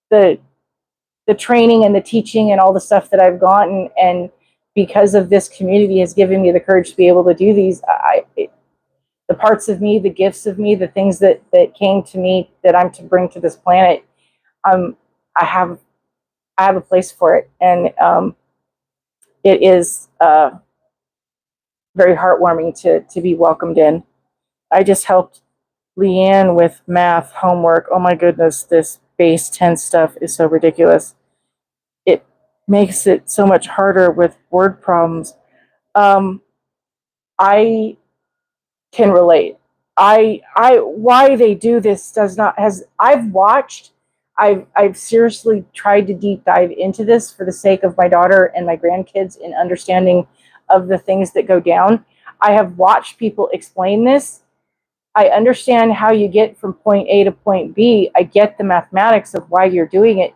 the training and the teaching and all the stuff that I've gotten, and because of this community, has given me the courage to be able to do these. The parts of me, the gifts of me, the things that came to me that I'm to bring to this planet, I have a place for it, and it is very heartwarming to be welcomed in. I just helped Leanne with math homework. Oh my goodness, this base 10 stuff is so ridiculous. It makes it so much harder with word problems. I can relate. Why they do this I've watched. I've seriously tried to deep dive into this for the sake of my daughter and my grandkids in understanding of the things that go down. I have watched people explain this. I understand how you get from point A to point B. I get the mathematics of why you're doing it,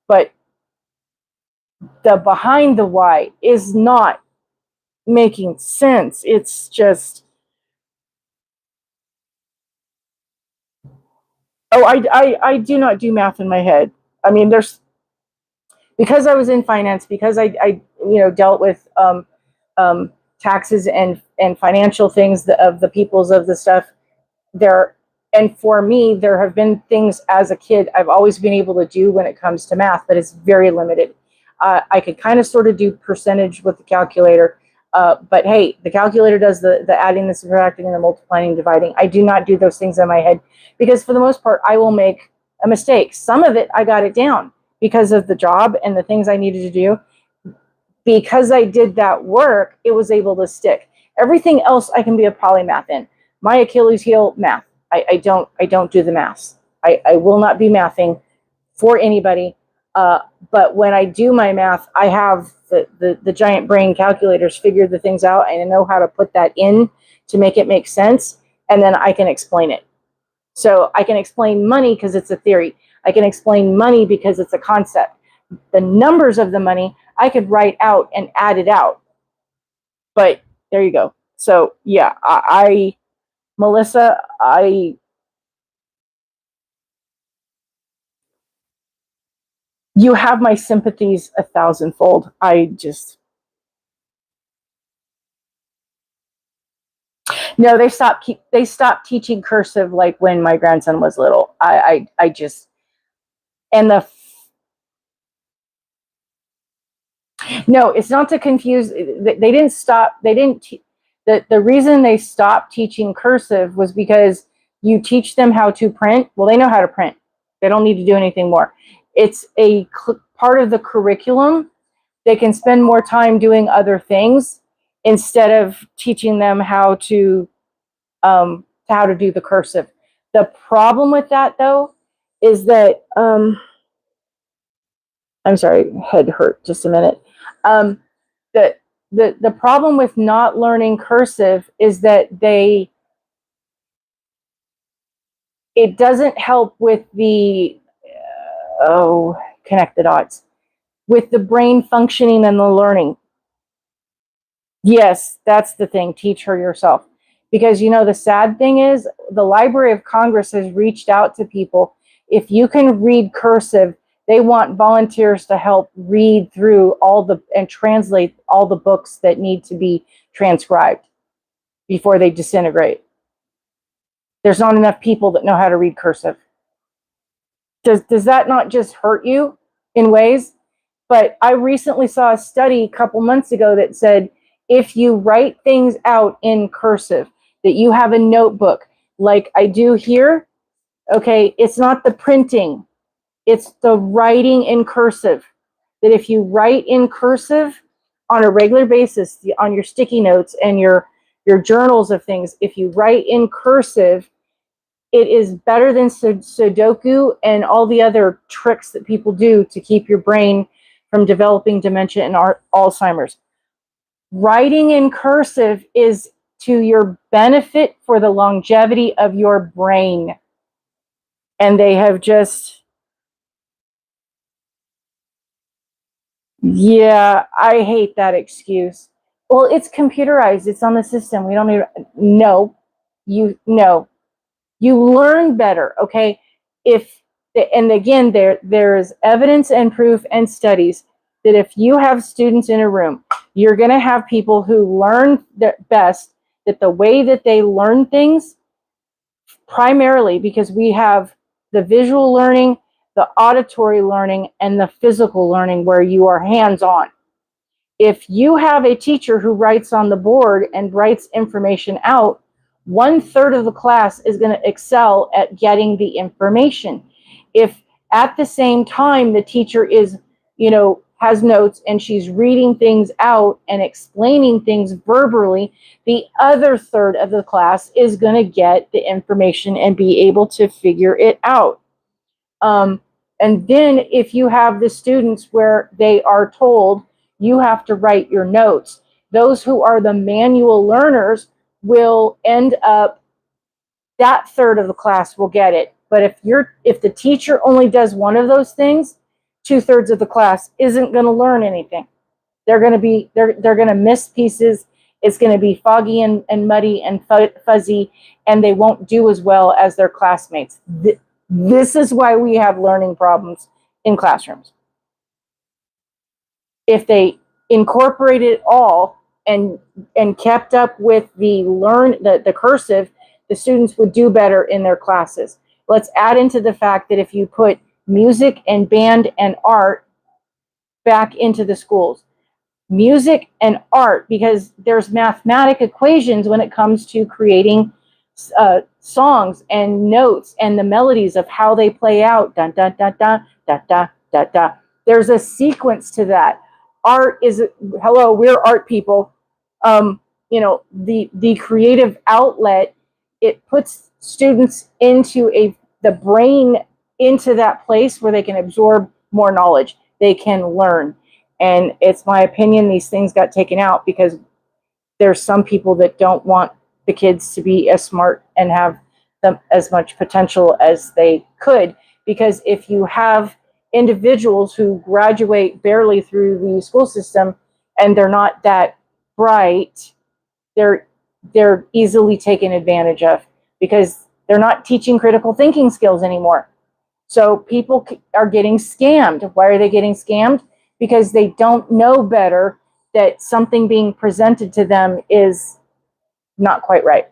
but the behind the why is not making sense. It's just, oh, I do not do math in my head. I mean, because I was in finance, because I dealt with taxes and financial things of the peoples of the stuff there. And for me, there have been things as a kid I've always been able to do when it comes to math, but it's very limited. I could kind of sort of do percentage with the calculator, but hey, the calculator does the adding, the subtracting, and the multiplying and dividing. I do not do those things in my head because for the most part, I will make a mistake. Some of it, I got it down because of the job and the things I needed to do. Because I did that work, it was able to stick. Everything else I can be a polymath in. My Achilles heel, math. I don't do the maths. I will not be mathing for anybody. But when I do my math, I have the giant brain calculators figure the things out, and I know how to put that in to make it make sense, and then I can explain it. So I can explain money because it's a theory. I can explain money because it's a concept. The numbers of the money I could write out and add it out. But there you go. So yeah, Melissa, you have my sympathies 1,000-fold. No, they stopped teaching cursive like when my grandson was little. I just, and no, it's not to confuse. They didn't stop. They didn't. The reason they stopped teaching cursive was because you teach them how to print. Well, they know how to print. They don't need to do anything more. It's a part of the curriculum. They can spend more time doing other things instead of teaching them how to do the cursive. The problem with that, though, is that I'm sorry, head hurt just a minute. The the problem with not learning cursive is that it doesn't help with the connect the dots with the brain functioning and the learning. Yes, that's the thing. Teach her yourself. Because the sad thing is the Library of Congress has reached out to people. If you can read cursive, they want volunteers to help read through and translate all the books that need to be transcribed before they disintegrate. There's not enough people that know how to read cursive. Does that not just hurt you in ways? But I recently saw a study a couple months ago that said if you write things out in cursive, that you have a notebook like I do here, okay, it's not the printing, it's the writing in cursive. That if you write in cursive on a regular basis, on your sticky notes and your journals of things, if you write in cursive, it is better than Sudoku and all the other tricks that people do to keep your brain from developing dementia and Alzheimer's. Writing in cursive is to your benefit for the longevity of your brain. And they have just, yeah, I hate that excuse. Well, it's computerized. It's on the system. We don't need, no, you learn better. Okay. And again, there's evidence and proof and studies that if you have students in a room, you're going to have people who learn best, that the way that they learn things, primarily because we have the visual learning, the auditory learning, and the physical learning where you are hands-on. If you have a teacher who writes on the board and writes information out, 1/3 of the class is going to excel at getting the information. If at the same time the teacher is, has notes and she's reading things out and explaining things verbally, the other third of the class is going to get the information and be able to figure it out. And then if you have the students where they are told you have to write your notes, those who are the manual learners will end up, that third of the class will get it. But if the teacher only does one of those things, 2/3 of the class isn't going to learn anything. They're going to miss pieces. It's going to be foggy and muddy and fuzzy, and they won't do as well as their classmates. This is why we have learning problems in classrooms. If they incorporated it all and kept up with the cursive, the students would do better in their classes. Let's add into the fact that if you put music and band and art back into the schools, music and art, because there's mathematic equations when it comes to creating songs and notes and the melodies of how they play out. Dun, dun, dun, dun, dun, dun, dun, dun. There's a sequence to that. Art is, hello, we're art people. The creative outlet, it puts students into the brain into that place where they can absorb more knowledge. They can learn. And it's my opinion these things got taken out because there's some people that don't want the kids to be as smart and have them as much potential as they could. Because if you have individuals who graduate barely through the school system and they're not that bright, they're easily taken advantage of because they're not teaching critical thinking skills anymore. So people are getting scammed. Why are they getting scammed? Because they don't know better, that something being presented to them is not quite right.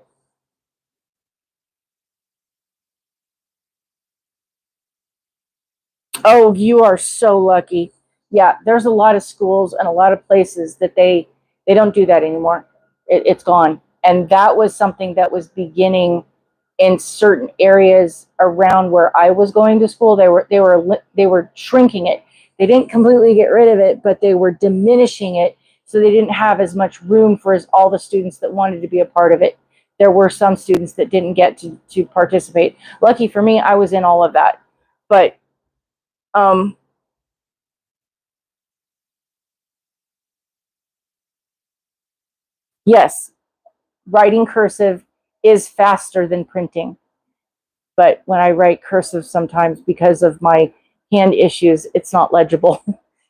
Oh, you are so lucky. Yeah, there's a lot of schools and a lot of places that they don't do that anymore. It's gone. And that was something that was beginning in certain areas around where I was going to school. They were shrinking it. They didn't completely get rid of it, but they were diminishing it, so they didn't have as much room for all the students that wanted to be a part of it. There were some students that didn't get to participate. Lucky for me, I was in all of that. But yes, writing cursive is faster than printing. But when I write cursive sometimes, because of my hand issues, it's not legible.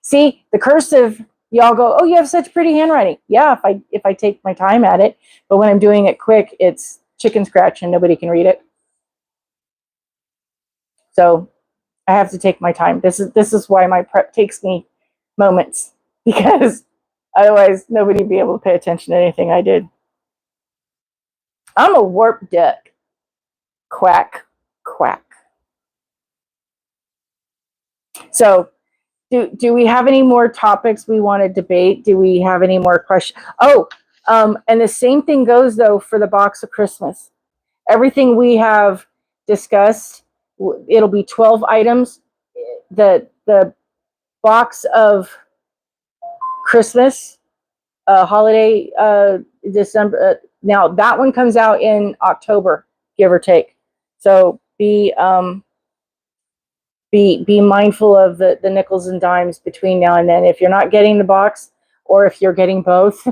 See, the cursive, y'all go, oh, you have such pretty handwriting. Yeah, if I take my time at it. But when I'm doing it quick, it's chicken scratch and nobody can read it. So I have to take my time. This is why my prep takes me moments, because otherwise nobody would be able to pay attention to anything I did. I'm a warp duck. Quack, quack. So do we have any more topics we want to debate? Do we have any more questions? Oh, and the same thing goes, though, for the box of Christmas. Everything we have discussed, it'll be 12 items. The box of Christmas, holiday, December. Now, that one comes out in October, give or take. So be mindful of the nickels and dimes between now and then. If you're not getting the box, or if you're getting both,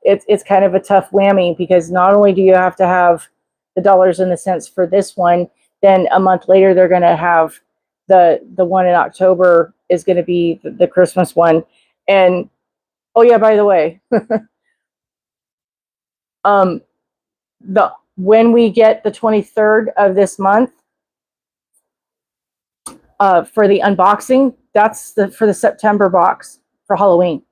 it's kind of a tough whammy, because not only do you have to have the dollars and the cents for this one, then a month later they're going to have the one in October is going to be the Christmas one. And oh yeah, by the way, when we get the 23rd of this month, for the unboxing, that's for the September box for Halloween.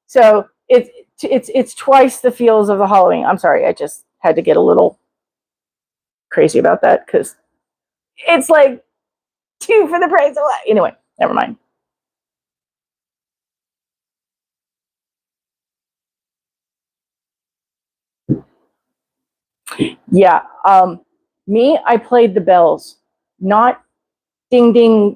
So it's twice the feels of the Halloween. I'm sorry, I just had to get a little crazy about that, because it's like 2 for the price of one. Anyway, never mind. Yeah. Me, I played the bells, not ding ding,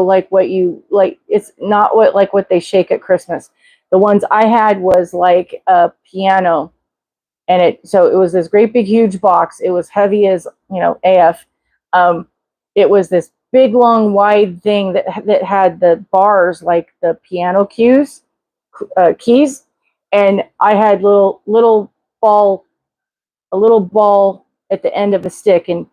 like what you like. It's not what they shake at Christmas. The ones I had was like a piano, and it was this great big huge box. It was heavy as AF. It was this big, long, wide thing that had the bars like the piano keys, and I had ball, a little ball at the end of a stick, and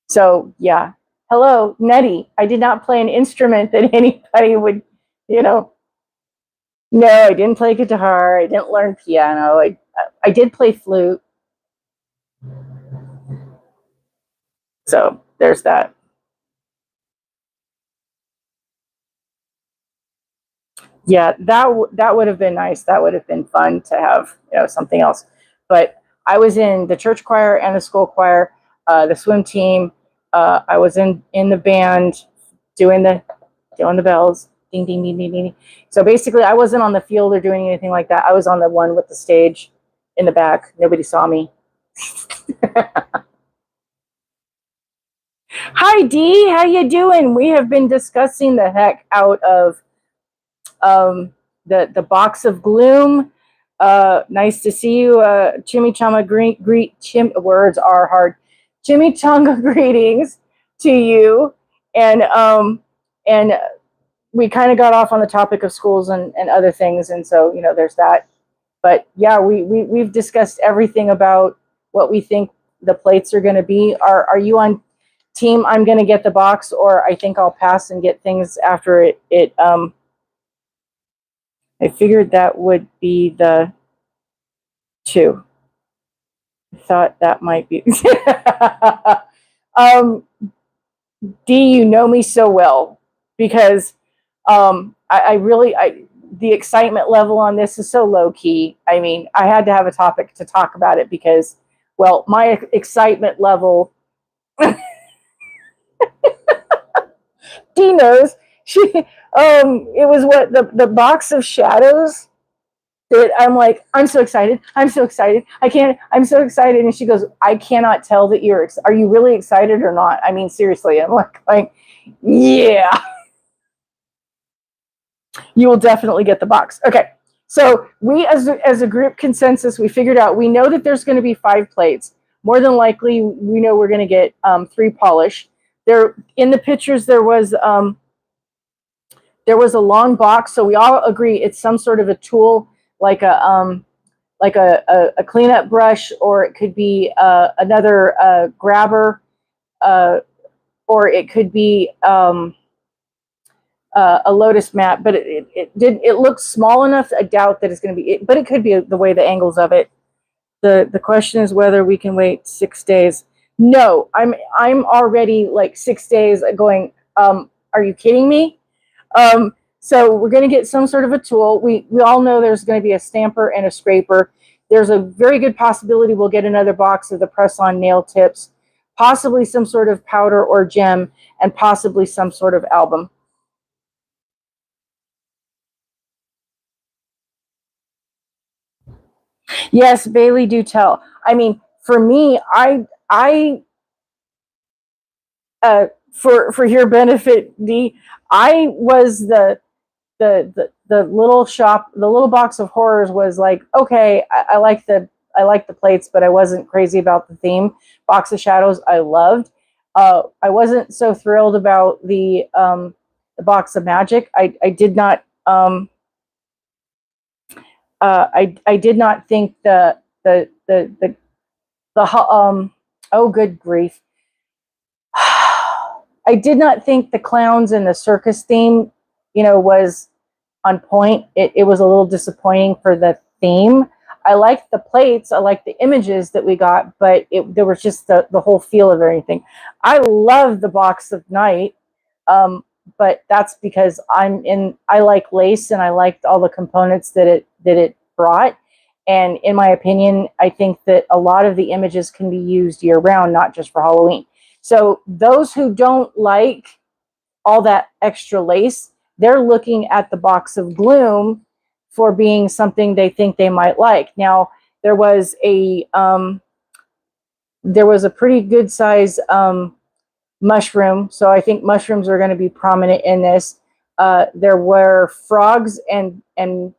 so yeah. Hello, Nettie. I did not play an instrument that anybody would, you know. No, I didn't play guitar. I didn't learn piano. I did play flute. So there's that. Yeah, that would have been nice. That would have been fun to have, something else. But I was in the church choir and the school choir, the swim team. I was in the band, doing the bells, ding ding ding ding ding. So basically, I wasn't on the field or doing anything like that. I was on the one with the stage in the back. Nobody saw me. Hi Dee, how you doing? We have been discussing the heck out of the box of gloom. Nice to see you. Chimichanga words are hard. Chimichanga greetings to you. And we kind of got off on the topic of schools and other things, and so there's that. But yeah, we've discussed everything about what we think the plates are going to be. Are you on team I'm going to get the box, or I think I'll pass and get things after it I figured that would be the two. I thought that might be. Dee, you know me so well, because the excitement level on this is so low key. I mean, I had to have a topic to talk about it because, well, my excitement level. Dee knows. It was what the box of shadows that I'm like, I'm so excited. I'm so excited. I'm so excited. And she goes, I cannot tell that are you really excited or not? I mean, seriously. I'm like, yeah, you will definitely get the box. Okay. So we, as a group consensus, we figured out, we know that there's going to be 5 plates. More than likely, we know we're going to get 3 polish. There, in the pictures, there was a long box. So we all agree it's some sort of a tool, like a cleanup brush, or it could be another grabber, or it could be a lotus mat. But it looks small enough. I doubt that it's going to be. But it could be the way the angles of it. The question is whether we can wait 6 days. No, I'm already like 6 days going. Are you kidding me? So we're going to get some sort of a tool. We all know there's going to be a stamper and a scraper. There's a very good possibility we'll get another box of the press-on nail tips, possibly some sort of powder or gem, and possibly some sort of album. Yes, Bailey, do tell. I mean, for me, for your benefit, I was the little shop, the little box of horrors was like, okay, I like the plates, but I wasn't crazy about the theme. Box of Shadows, I loved. I wasn't so thrilled about the box of magic. I did not. I did not think the oh, good grief. I did not think the clowns and the circus theme, was on point. It was a little disappointing for the theme. I liked the plates. I liked the images that we got, but there was just the whole feel of everything. I love the box of night, but that's because I like lace and I liked all the components that it brought. And in my opinion, I think that a lot of the images can be used year round, not just for Halloween. So those who don't like all that extra lace, they're looking at the box of gloom for being something they think they might like. Now, there was a pretty good size mushroom, so I think mushrooms are going to be prominent in this. There were frogs and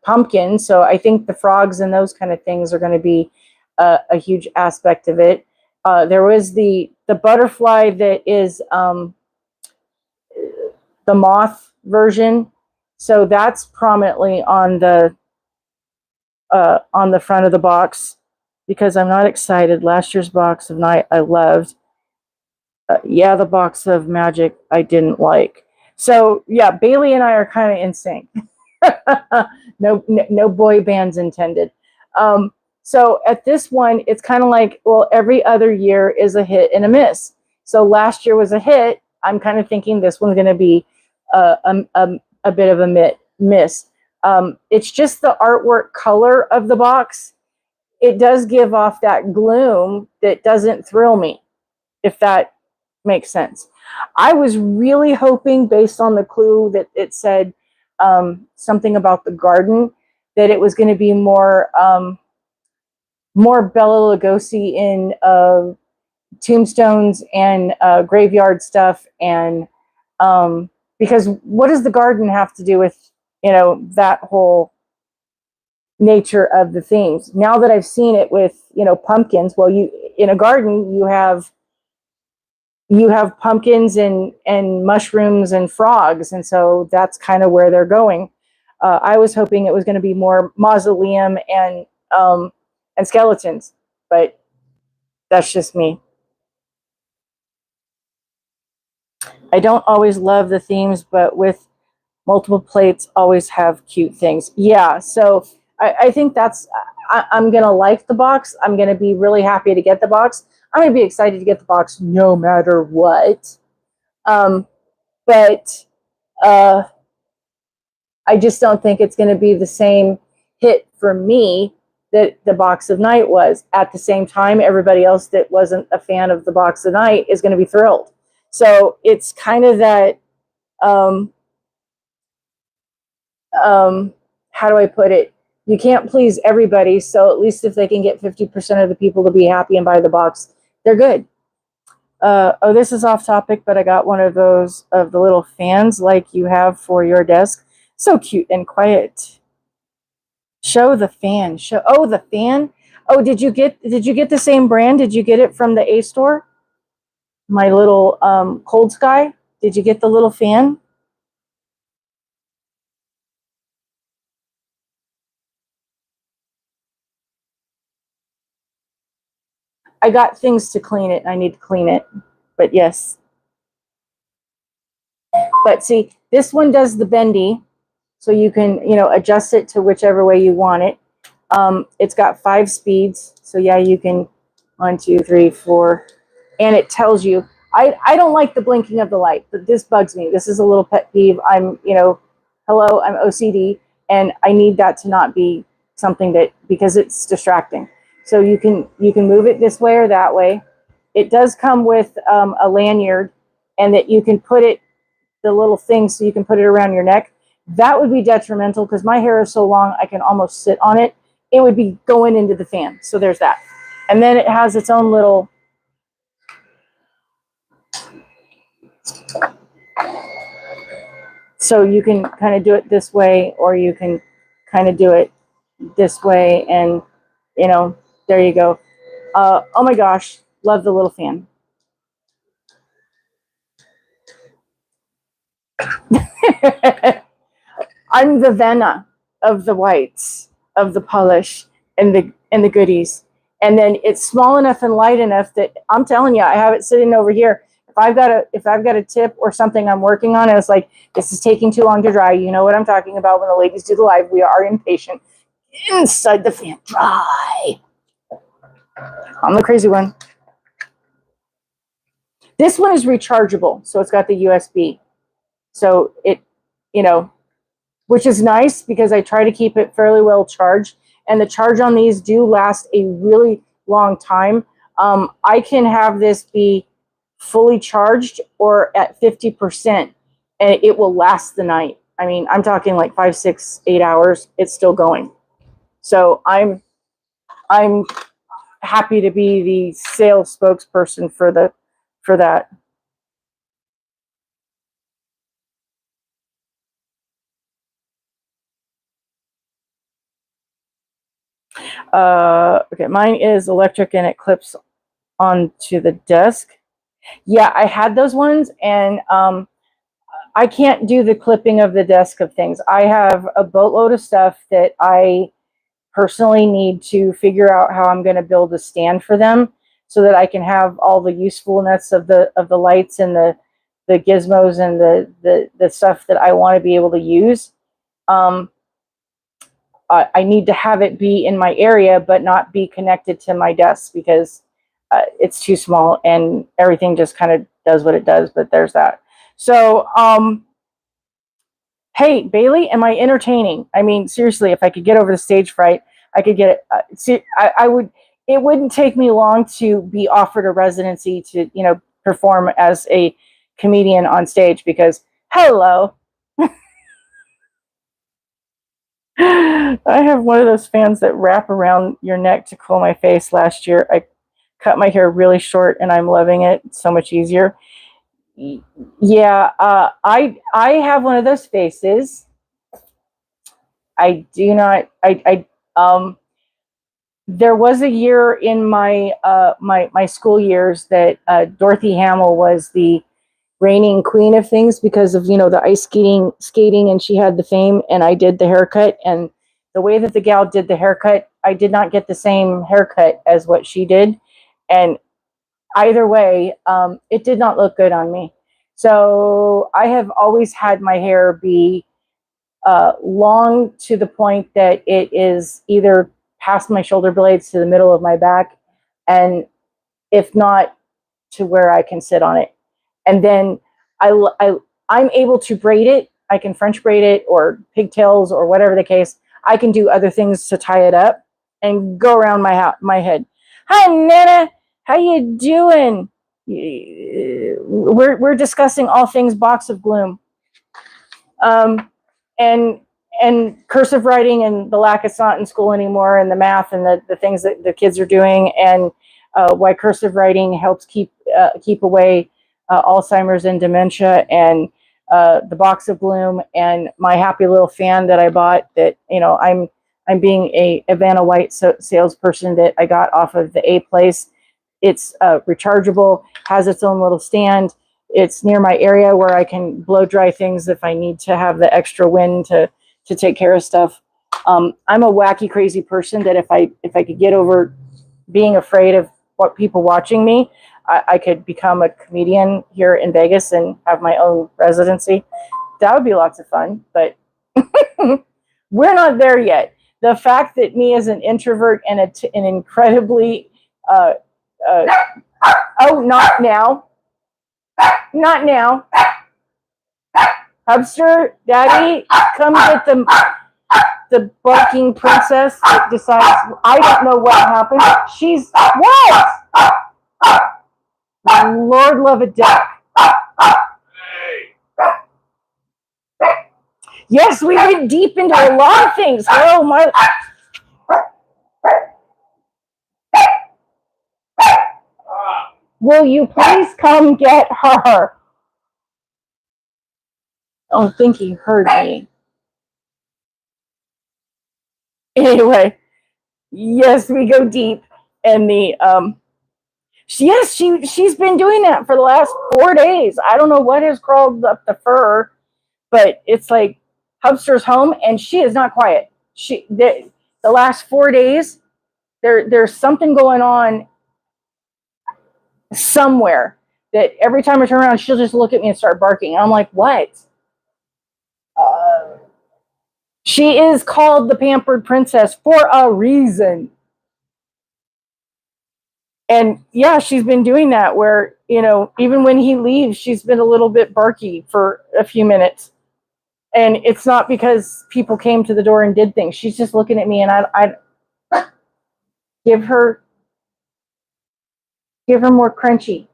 pumpkins. So I think the frogs and those kind of things are going to be a huge aspect of it. There was the butterfly that is the moth version. So that's prominently on the front of the box because I'm not excited. Last year's box of Night I loved. Yeah, the box of Magic I didn't like. So yeah, Bailey and I are kind of in sync. No boy bands intended. So at this one, it's kind of like, well, every other year is a hit and a miss. So last year was a hit. I'm kind of thinking this one's going to be a bit of a miss. It's just the artwork color of the box. It does give off that gloom that doesn't thrill me, if that makes sense. I was really hoping, based on the clue that it said something about the garden, that it was going to be more Bela Lugosi in tombstones and graveyard stuff, and because what does the garden have to do with that whole nature of the themes? Now that I've seen it with pumpkins, well, you in a garden you have pumpkins and mushrooms and frogs, and so that's kind of where they're going. I was hoping it was going to be more mausoleum and skeletons, but that's just me. I don't always love the themes, but with multiple plates, always have cute things. Yeah, so I think that's. I'm gonna like the box. I'm gonna be really happy to get the box. I'm gonna be excited to get the box no matter what. But I just don't think it's going to be the same hit for me that the Box of Night was. At the same time, everybody else that wasn't a fan of the Box of Night is going to be thrilled. So it's kind of that, how do I put it? You can't please everybody, so at least if they can get 50% of the people to be happy and buy the box, they're good. Oh, this is off topic, but I got one of those of the little fans like you have for your desk. So cute and quiet. Show the fan. Oh, the fan. Oh, did you get the same brand? Did you get it from the A store? My little Cold Sky. Did you get the little fan? I got things to clean it. I need to clean it. But yes. But see, this one does the bendy, so you can, adjust it to whichever way you want it. It's got 5 speeds, so yeah, you can 1, 2, 3, 4, and it tells you. I don't like the blinking of the light, but this bugs me. This is a little pet peeve. I'm, hello, I'm OCD, and I need that to not be something that, because it's distracting. So you can move it this way or that way. It does come with a lanyard, and that you can put it, the little thing, so you can put it around your neck. That would be detrimental because my hair is so long I can almost sit on it. It would be going into the fan. So there's that. And then it has its own little so you can kind of do it this way, or you can kind of do it this way, and there you go. Oh my gosh, love the little fan. I'm the Venna of the whites, of the polish and the goodies. And then it's small enough and light enough that I'm telling you, I have it sitting over here. If I've got a tip or something I'm working on, and it's like, this is taking too long to dry. You know what I'm talking about when the ladies do the live. We are impatient. Inside the fan, dry. I'm the crazy one. This one is rechargeable, so it's got the USB. So it, which is nice because I try to keep it fairly well charged. And the charge on these do last a really long time. I can have this be fully charged or at 50%, and it will last the night. I mean, I'm talking like 5, 6, 8 hours. It's still going. So I'm happy to be the sales spokesperson for that. Okay, mine is electric and it clips onto the desk. Yeah, I had those ones, and I can't do the clipping of the desk of things. I have a boatload of stuff that I personally need to figure out how I'm going to build a stand for them so that I can have all the usefulness of the lights and the gizmos and the stuff that I want to be able to use. Um, I need to have it be in my area, but not be connected to my desk because it's too small and everything just kind of does what it does. But there's that. So, hey, Bailey, am I entertaining? I mean, seriously, if I could get over the stage fright, I could get it. See, I would. It wouldn't take me long to be offered a residency to, perform as a comedian on stage because, hello, I have one of those fans that wrap around your neck to cool my face. Last year, I cut my hair really short, and I'm loving it. It's so much easier. Yeah, I have one of those faces. I do not. There was a year in my school years that Dorothy Hamill was the reigning queen of things because of the ice skating, and she had the fame, and I did the haircut, and the way that the gal did the haircut, I did not get the same haircut as what she did, and either way, it did not look good on me. So I have always had my hair be long to the point that it is either past my shoulder blades to the middle of my back, and if not, to where I can sit on it. And then I I'm able to braid it. I can French braid it or pigtails or whatever the case. I can do other things to tie it up and go around my head. Hi, Nana. How you doing? We're discussing all things Box of Gloom. Um, and cursive writing and the lack it's not in school anymore, and the math and the things that the kids are doing, and why cursive writing helps keep away Alzheimer's and dementia, and the Box of Bloom, and my happy little fan that I bought that I'm being a Vanna White salesperson that I got off of the A Place. It's rechargeable, has its own little stand. It's near my area where I can blow dry things if I need to have the extra wind to take care of stuff. I'm a wacky, crazy person that if I could get over being afraid of what people watching me, I could become a comedian here in Vegas and have my own residency. That would be lots of fun, but we're not there yet. The fact that me as an introvert and an incredibly uh, uh, oh, not now. Not now. Hubster, Daddy, come get the barking princess that decides. I don't know what happened. She's what? Lord love a duck. Yes, we went deep into a lot of things. Oh my. Will you please come get her? Oh, I think he heard me. Anyway, yes, we go deep, and she's been doing that for the last 4 days. I don't know what has crawled up the fur, but it's like Hubster's home, and she is not quiet. The last 4 days, there's something going on somewhere that every time I turn around, she'll just look at me and start barking. I'm like, what? She is called the Pampered Princess for a reason. And yeah, she's been doing that where, even when he leaves, she's been a little bit barky for a few minutes. And it's not because people came to the door and did things. She's just looking at me, and I give her more crunchy.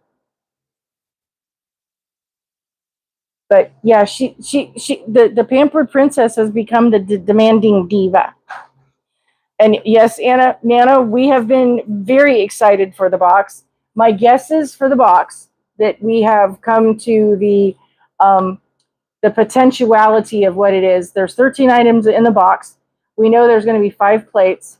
But yeah, the Pampered Princess has become the demanding diva. And yes, Nana, we have been very excited for the box. My guess is for the box that we have come to the potentiality of what it is. There's 13 items in the box. We know there's going to be 5 plates.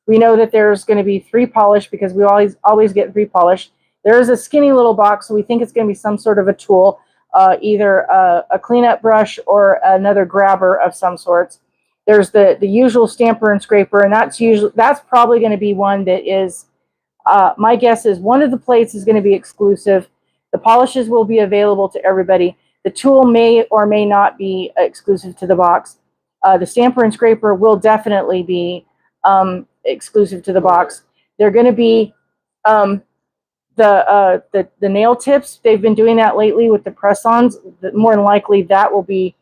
We know that there's going to be 3 polished because we always get 3 polished. There is a skinny little box, so we think it's going to be some sort of a tool, either a cleanup brush or another grabber of some sorts. There's the usual stamper and scraper, and that's probably going to be one that is, my guess is one of the plates is going to be exclusive. The polishes will be available to everybody. The tool may or may not be exclusive to the box. The stamper and scraper will definitely be exclusive to the box. They're going to be the nail tips. They've been doing that lately with the press-ons. More than likely, that will be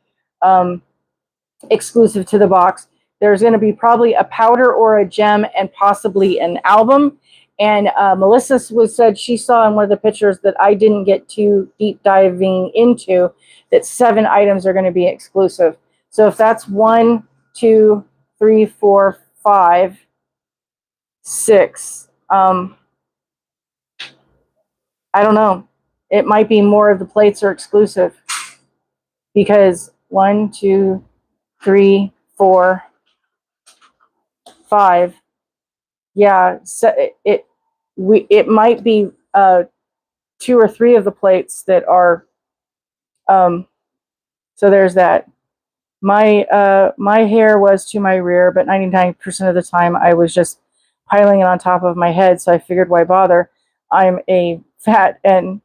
exclusive to the box. There's going to be probably a powder or a gem and possibly an album. And Melissa said she saw in one of the pictures that I didn't get too deep diving into that 7 items are going to be exclusive. So if that's 1, 2, 3, 4, 5, 6, I don't know. It might be more of the plates are exclusive because 1, 2, 3, 4, 5. Yeah, so it might be 2 or 3 of the plates that are. So there's that. My hair was to my rear, but 99% of the time I was just piling it on top of my head. So I figured, why bother? I'm a fat, and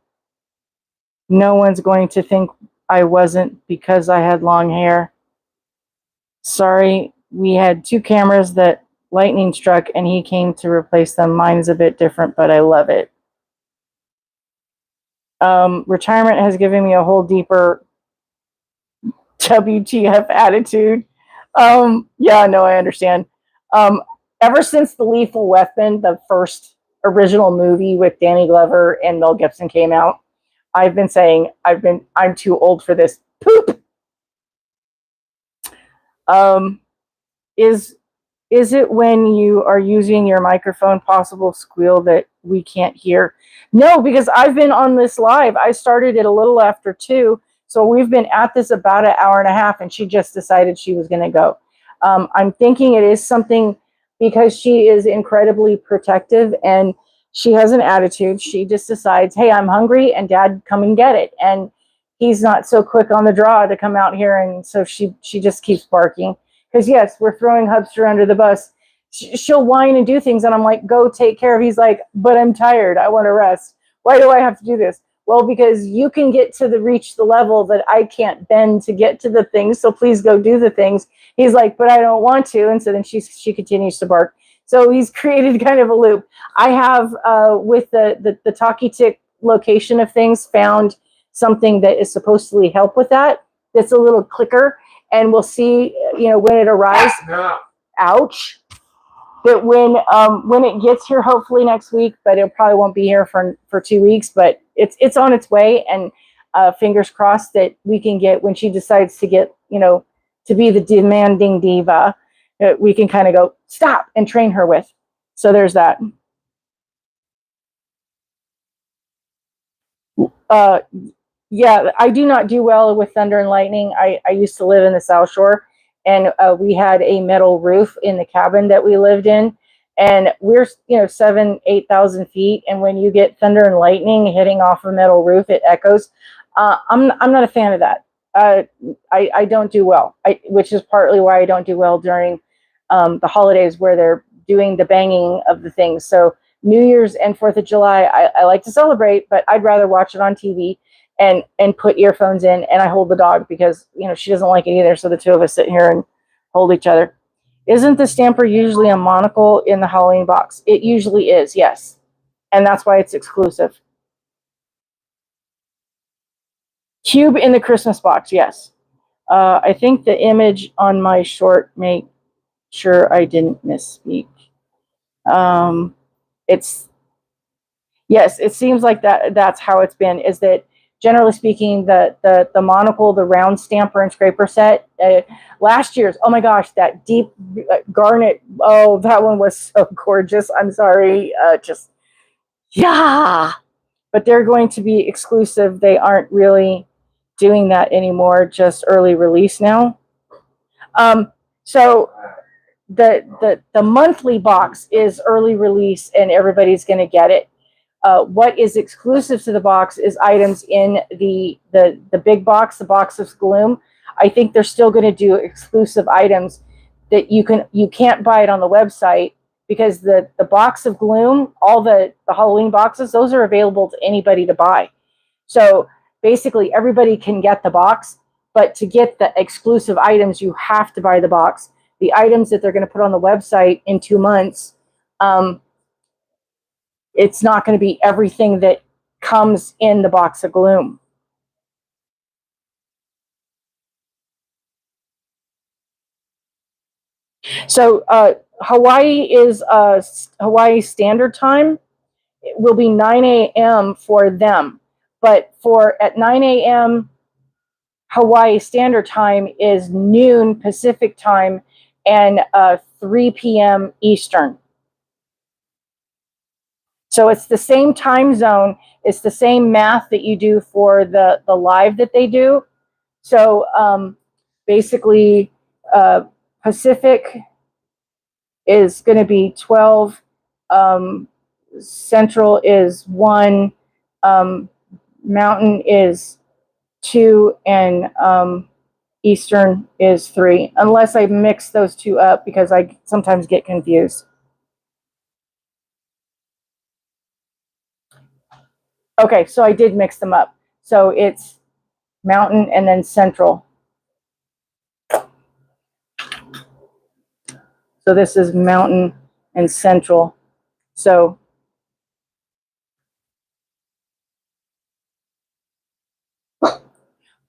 no one's going to think I wasn't because I had long hair. Sorry, we had 2 cameras that lightning struck, and he came to replace them. Mine's a bit different, but I love it. Retirement has given me a whole deeper WTF attitude. Yeah, no, I understand. Ever since The Lethal Weapon, the first original movie with Danny Glover and Mel Gibson came out, I've been saying I'm too old for this. Poop. Is it when you are using your microphone possible squeal that we can't hear? No, because I've been on this live. I started it a little after 2. So we've been at this about an hour and a half, and she just decided she was going to go. I'm thinking it is something because she is incredibly protective and she has an attitude. She just decides, hey, I'm hungry, and Dad, come and get it. And he's not so quick on the draw to come out here, and so she just keeps barking. Because yes, we're throwing Hubster under the bus. She'll whine and do things, and I'm like, go take care of. He's like, but I'm tired. I want to rest. Why do I have to do this? Well, because you can reach the level that I can't bend to get to the things. So please go do the things. He's like, but I don't want to. And so then she continues to bark. So he's created kind of a loop. I have, with the talkie tick location of things, found something that is supposedly help with that. It's a little clicker, and we'll see, when it arrives. Ouch. But when it gets here, hopefully next week, but it probably won't be here for 2 weeks, but it's on its way, and fingers crossed that we can get, when she decides to get, to be the demanding diva, we can kind of go, stop, and train her with. So there's that. Yeah, I do not do well with thunder and lightning. I used to live in the South Shore, and we had a metal roof in the cabin that we lived in, and we're 7,000-8,000 feet, and when you get thunder and lightning hitting off a metal roof, it echoes. I'm not a fan of that. I don't do well, which is partly why I don't do well during the holidays where they're doing the banging of the things. So New Year's and 4th of July, I like to celebrate, but I'd rather watch it on TV and put earphones in, and I hold the dog because, she doesn't like it either. So the 2 of us sit here and hold each other. Isn't the stamper usually a monocle in the Halloween box? It usually is, yes. And that's why it's exclusive. Cube in the Christmas box, yes. I think the image on my short, make sure I didn't misspeak. Yes, it seems like that's how it's been, is that generally speaking, the monocle, the round stamper and scraper set, last year's, oh my gosh, that deep garnet, oh, that one was so gorgeous. I'm sorry, yeah. But they're going to be exclusive. They aren't really doing that anymore, just early release now. So the monthly box is early release and everybody's going to get it. What is exclusive to the box is items in the big box, the box of gloom. I think they're still going to do exclusive items that you can't buy it on the website, because the box of gloom, all the Halloween boxes, those are available to anybody to buy. So basically everybody can get the box, but to get the exclusive items, you have to buy the box. The items that they're going to put on the website in 2 months, it's not going to be everything that comes in the box of gloom. So Hawaii is Hawaii Standard Time. It will be 9 a.m. for them, but at 9 a.m. Hawaii Standard Time is noon Pacific Time and 3 p.m. Eastern. So it's the same time zone. It's the same math that you do for the live that they do. So basically, Pacific is going to be 12. Central is 1. Mountain is 2, and Eastern is 3. Unless I mix those two up, because I sometimes get confused. Okay, so I did mix them up. So it's Mountain and then Central. So this is Mountain and Central. So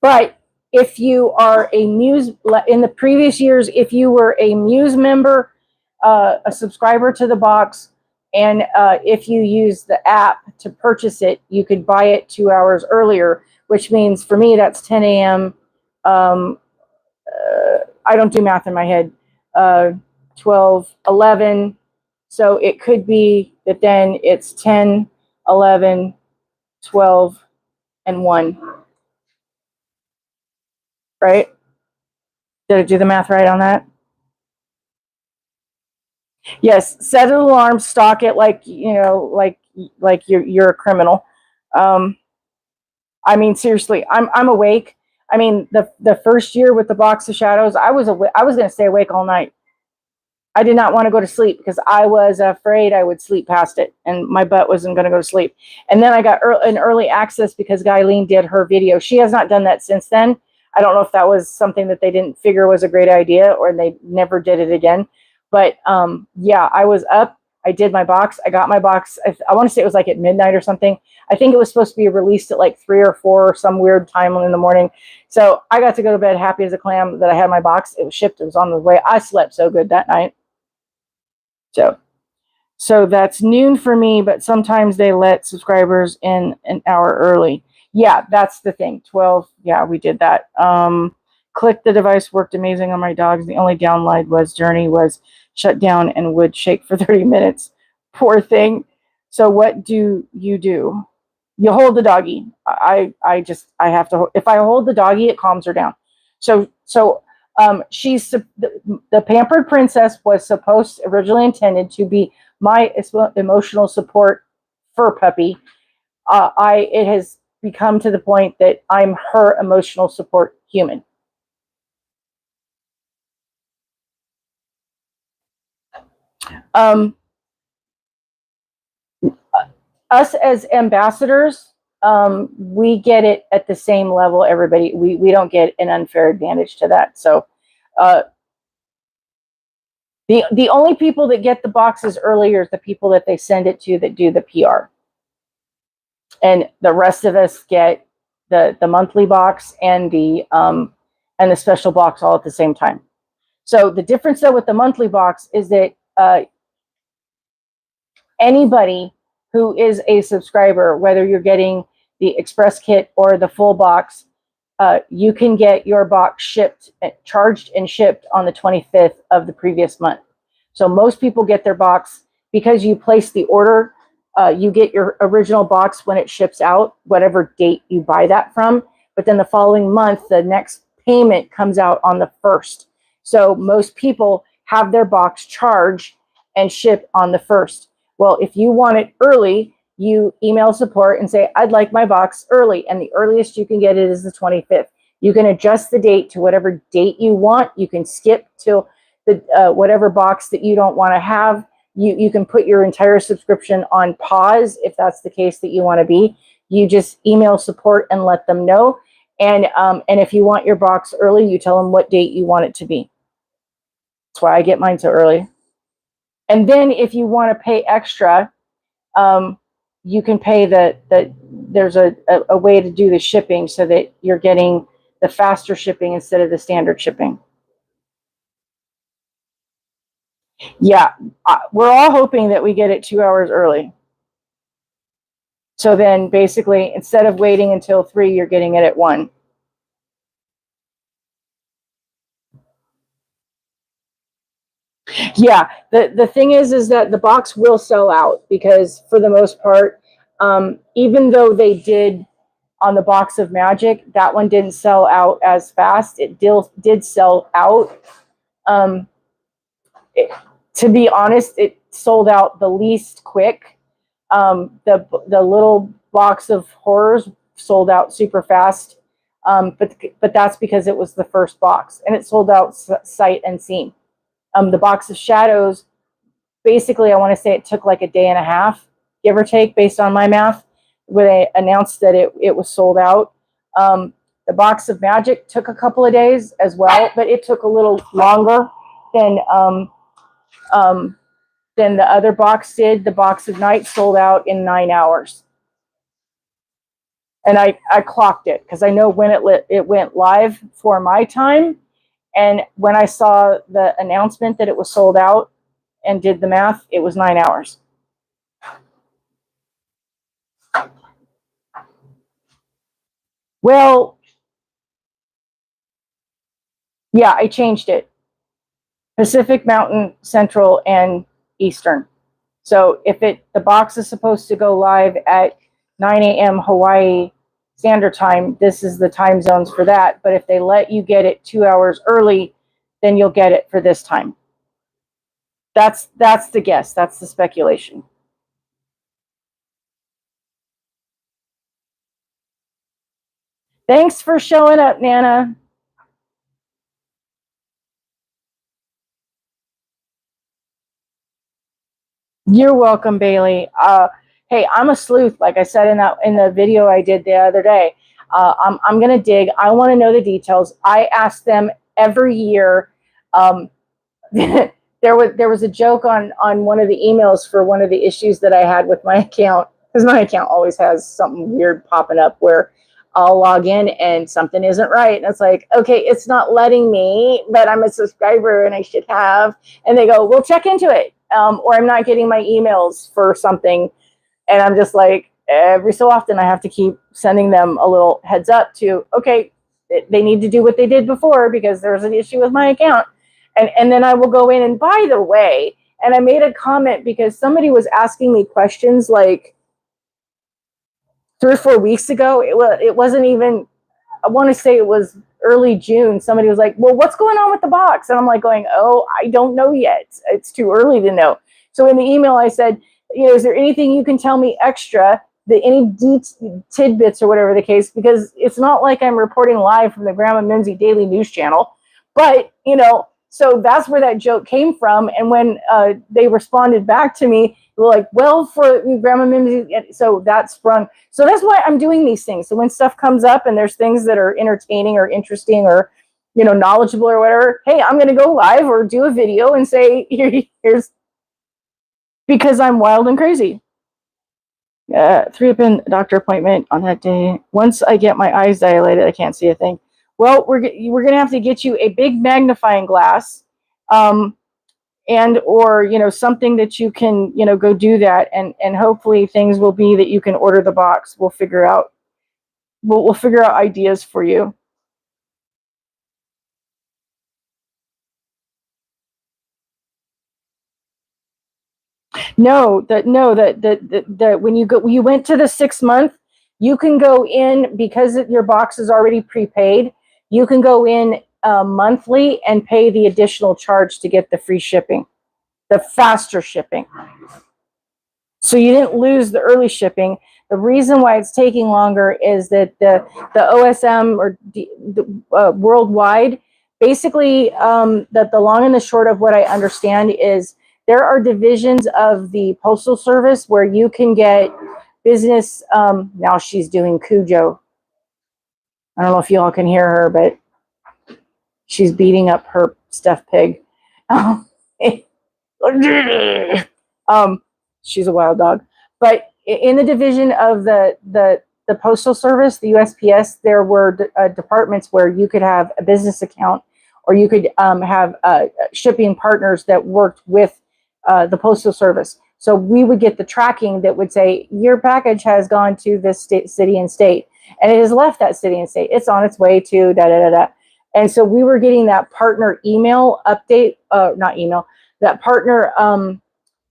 but if you are a Muse, in the previous years, if you were a Muse member, a subscriber to the box, and if you use the app to purchase it, you could buy it 2 hours earlier, which means for me, that's 10 a.m. I don't do math in my head. 12, 11. So it could be that then it's 10, 11, 12, and 1. Right? Did I do the math right on that? Yes, set an alarm, stalk it like you're a criminal. I mean, seriously, I'm awake. I mean, the first year with the box of shadows, I was going to stay awake all night. I did not want to go to sleep because I was afraid I would sleep past it, and my butt wasn't going to go to sleep. And then I got an early access because Guyleen did her video. She has not done that since then. I don't know if that was something that they didn't figure was a great idea, or they never did it again. But yeah, I was up. I did my box. I got my box. I want to say it was like at midnight or something. I think it was supposed to be released at like 3 or 4 or some weird time in the morning. So I got to go to bed happy as a clam that I had my box. It was shipped. It was on the way. I slept so good that night. So that's noon for me, but sometimes they let subscribers in an hour early. Yeah, that's the thing. 12. Yeah, we did that. Click the device worked amazing on my dogs. The only download was Journey was shut down and would shake for 30 minutes. Poor thing. So what do? You hold the doggy. I have to, if I hold the doggy, it calms her down. So she's the pampered princess was supposed, originally intended to be my emotional support fur puppy. It has become to the point that I'm her emotional support human. Us as ambassadors, we get it at the same level. Everybody, we don't get an unfair advantage to that. So the only people that get the boxes earlier is the people that they send it to that do the PR. And the rest of us get the monthly box and the special box all at the same time. So the difference though with the monthly box is that anybody who is a subscriber, whether you're getting the express kit or the full box, you can get your box shipped, charged and shipped on the 25th of the previous month. So most people get their box because you place the order. You get your original box when it ships out, whatever date you buy that from. But then the following month, the next payment comes out on the 1st. So most people have their box charged and ship on the 1st. Well, if you want it early, you email support and say, I'd like my box early. And the earliest you can get it is the 25th. You can adjust the date to whatever date you want. You can skip till the whatever box that you don't want to have. You can put your entire subscription on pause if that's the case that you want to be. You just email support and let them know. And if you want your box early, you tell them what date you want it to be. That's why I get mine so early. And then if you want to pay extra, you can pay there's a way to do the shipping so that you're getting the faster shipping instead of the standard shipping. Yeah, we're all hoping that we get it 2 hours early. So then basically, instead of waiting until 3, you're getting it at 1. Yeah, the thing is that the box will sell out because for the most part, even though they did on the box of Magic, that one didn't sell out as fast. It did sell out. To be honest, it sold out the least quick. The little box of horrors sold out super fast, but that's because it was the first box and it sold out sight unseen. The box of shadows, basically, I want to say it took like a day and a half, give or take, based on my math, when they announced that it was sold out. The box of Magic took a couple of days as well, but it took a little longer than the other box did. The box of Night sold out in 9 hours. And I clocked it because I know when it went live for my time. And when I saw the announcement that it was sold out and did the math, it was 9 hours. Well, yeah, I changed it. Pacific, Mountain, Central, and Eastern. So if the box is supposed to go live at 9 a.m. Hawaii Standard Time, this is the time zones for that. But if they let you get it 2 hours early, then you'll get it for this time. That's the guess. That's the speculation. Thanks for showing up, Nana. You're welcome, Bailey. Hey, I'm a sleuth, like I said in the video I did the other day. I'm gonna dig. I want to know the details. I ask them every year. There was a joke on one of the emails for one of the issues that I had with my account, because my account always has something weird popping up where I'll log in and something isn't right. And it's like, okay, it's not letting me, but I'm a subscriber and I should have. And they go, well, check into it. Or I'm not getting my emails for something. And I'm just like, every so often I have to keep sending them a little heads up to, okay, they need to do what they did before because there's an issue with my account. And then I will go in, and by the way, and I made a comment because somebody was asking me questions like 3 or 4 weeks ago. It wasn't even, I want to say it was early June. Somebody was like, well, what's going on with the box? And I'm like going, oh, I don't know yet. It's too early to know. So in the email I said, is there anything you can tell me extra, any tidbits or whatever the case, because it's not like I'm reporting live from the GrandmaMiMZi Daily News Channel. But, so that's where that joke came from. And when they responded back to me, they were like, well, for GrandmaMiMZi, so that sprung. So that's why I'm doing these things. So when stuff comes up and there's things that are entertaining or interesting or, knowledgeable or whatever, hey, I'm going to go live or do a video and say, here's, because I'm wild and crazy. 3-up-in doctor appointment on that day. Once I get my eyes dilated, I can't see a thing. Well, we're going to have to get you a big magnifying glass, and or something that you can go do that, and hopefully things will be that you can order the box. We'll figure out ideas for you. No, that when you went to the 6 month, you can go in because your box is already prepaid. You can go in monthly and pay the additional charge to get the free shipping, the faster shipping. So you didn't lose the early shipping. The reason why it's taking longer is that the OSM or worldwide, basically, that the long and the short of what I understand is there are divisions of the Postal Service where you can get business. Now she's doing Cujo. I don't know if you all can hear her, but she's beating up her stuffed pig. She's a wild dog. But in the division of the Postal Service, the USPS, there were departments where you could have a business account, or you could have shipping partners that worked with the Postal Service. So we would get the tracking that would say, your package has gone to this city and state, and it has left that city and state. It's on its way to da-da-da-da. And so we were getting that partner email update, not email, that partner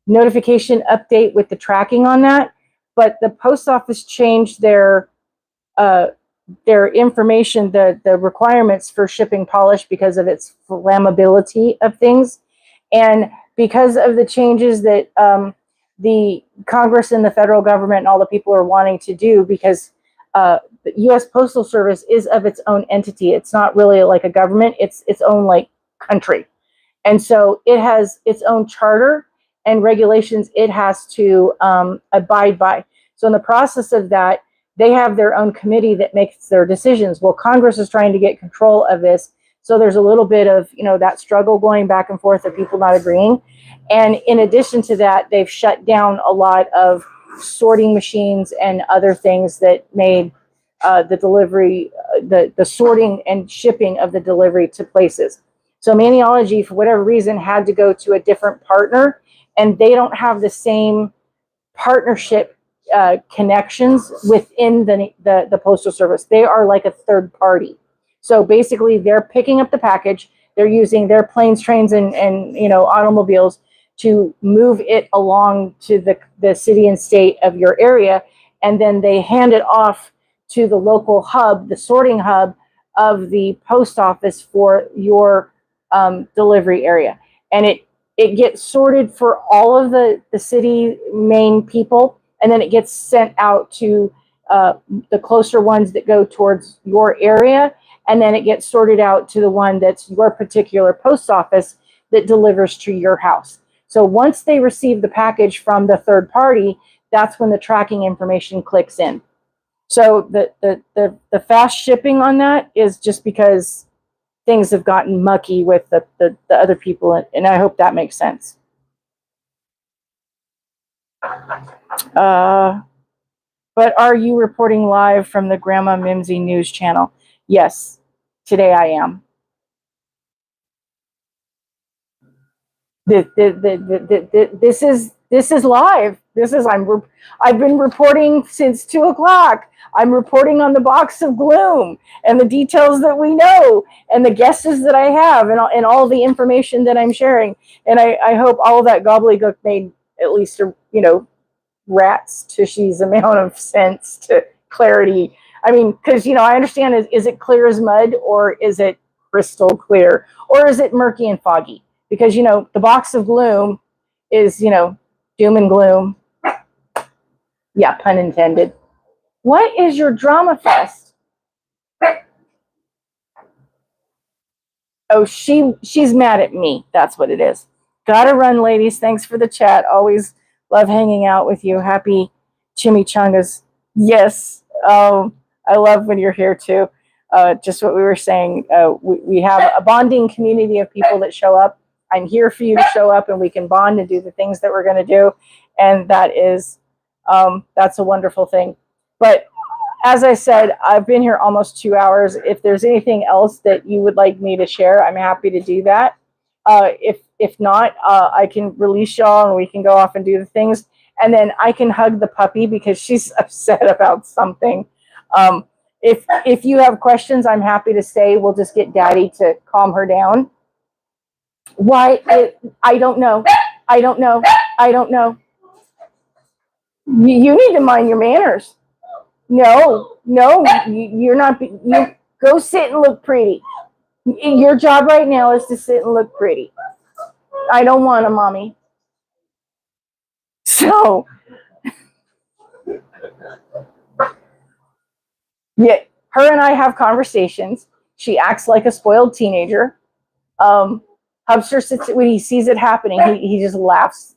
notification update with the tracking on that. But the post office changed their information, the requirements for shipping polish because of its flammability of things. And because of the changes that the Congress and the federal government and all the people are wanting to do, because the U.S. Postal Service is of its own entity. It's not really like a government. It's its own like country. And so it has its own charter and regulations it has to abide by. So in the process of that, they have their own committee that makes their decisions. Well, Congress is trying to get control of this. So there's a little bit of, that struggle going back and forth of people not agreeing. And in addition to that, they've shut down a lot of sorting machines and other things that made the delivery, the sorting and shipping of the delivery to places. So Maniology, for whatever reason, had to go to a different partner, and they don't have the same partnership connections within the Postal Service. They are like a third party. So basically, they're picking up the package. They're using their planes, trains, and automobiles to move it along to the city and state of your area, and then they hand it off to the local hub, the sorting hub of the post office for your delivery area. And it gets sorted for all of the city main people, and then it gets sent out to the closer ones that go towards your area, and then it gets sorted out to the one that's your particular post office that delivers to your house. So once they receive the package from the third party, that's when the tracking information clicks in. So the fast shipping on that is just because things have gotten mucky with the other people, and I hope that makes sense. But are you reporting live from the GrandmaMiMZi news channel? Yes, today I am. This is live. I've been reporting since 2:00. I'm reporting on the box of gloom and the details that we know and the guesses that I have and all the information that I'm sharing. And I hope all of that gobbledygook made at least rat's tushy's amount of sense to clarity. I mean, because I understand, is it clear as mud, or is it crystal clear, or is it murky and foggy? Because the box of gloom is doom and gloom. Yeah, pun intended. What is your drama fest? Oh, she's mad at me. That's what it is. Gotta run, ladies. Thanks for the chat. Always love hanging out with you. Happy chimichangas. Yes. I love when you're here too. Just what we were saying. We have a bonding community of people that show up. I'm here for you to show up, and we can bond and do the things that we're going to do. And that is, that's a wonderful thing. But as I said, I've been here almost 2 hours. If there's anything else that you would like me to share, I'm happy to do that. If not, I can release y'all and we can go off and do the things. And then I can hug the puppy because she's upset about something. If you have questions, I'm happy to stay. We'll just get Daddy to calm her down. Why? I don't know. I don't know. I don't know. You need to mind your manners. No, you're not. You go sit and look pretty. Your job right now is to sit and look pretty. I don't want a mommy. So, yeah, her and I have conversations. She acts like a spoiled teenager. Hubster sits when he sees it happening. He just laughs,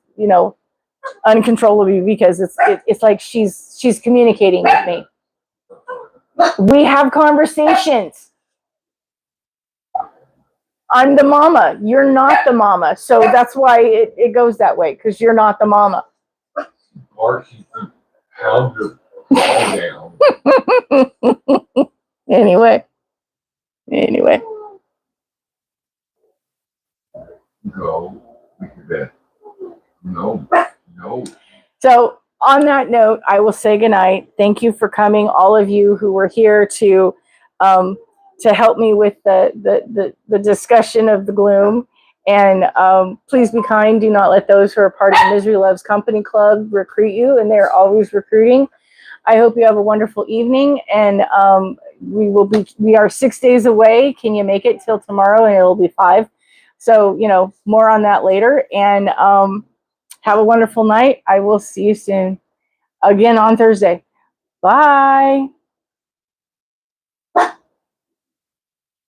uncontrollably because it's like she's communicating with me. We have conversations. I'm the mama. You're not the mama. So that's why it goes that way, because you're not the mama. Archie, pound your down. Anyway. Go. No. So on that note, I will say goodnight. Thank you for coming, all of you who were here to help me with the discussion of the gloom. And please be kind. Do not let those who are part of the Misery Loves Company Club recruit you, and they're always recruiting. I hope you have a wonderful evening, and we are 6 days away. Can you make it till tomorrow? And it'll be 5. So, more on that later. And have a wonderful night. I will see you soon again on Thursday. Bye.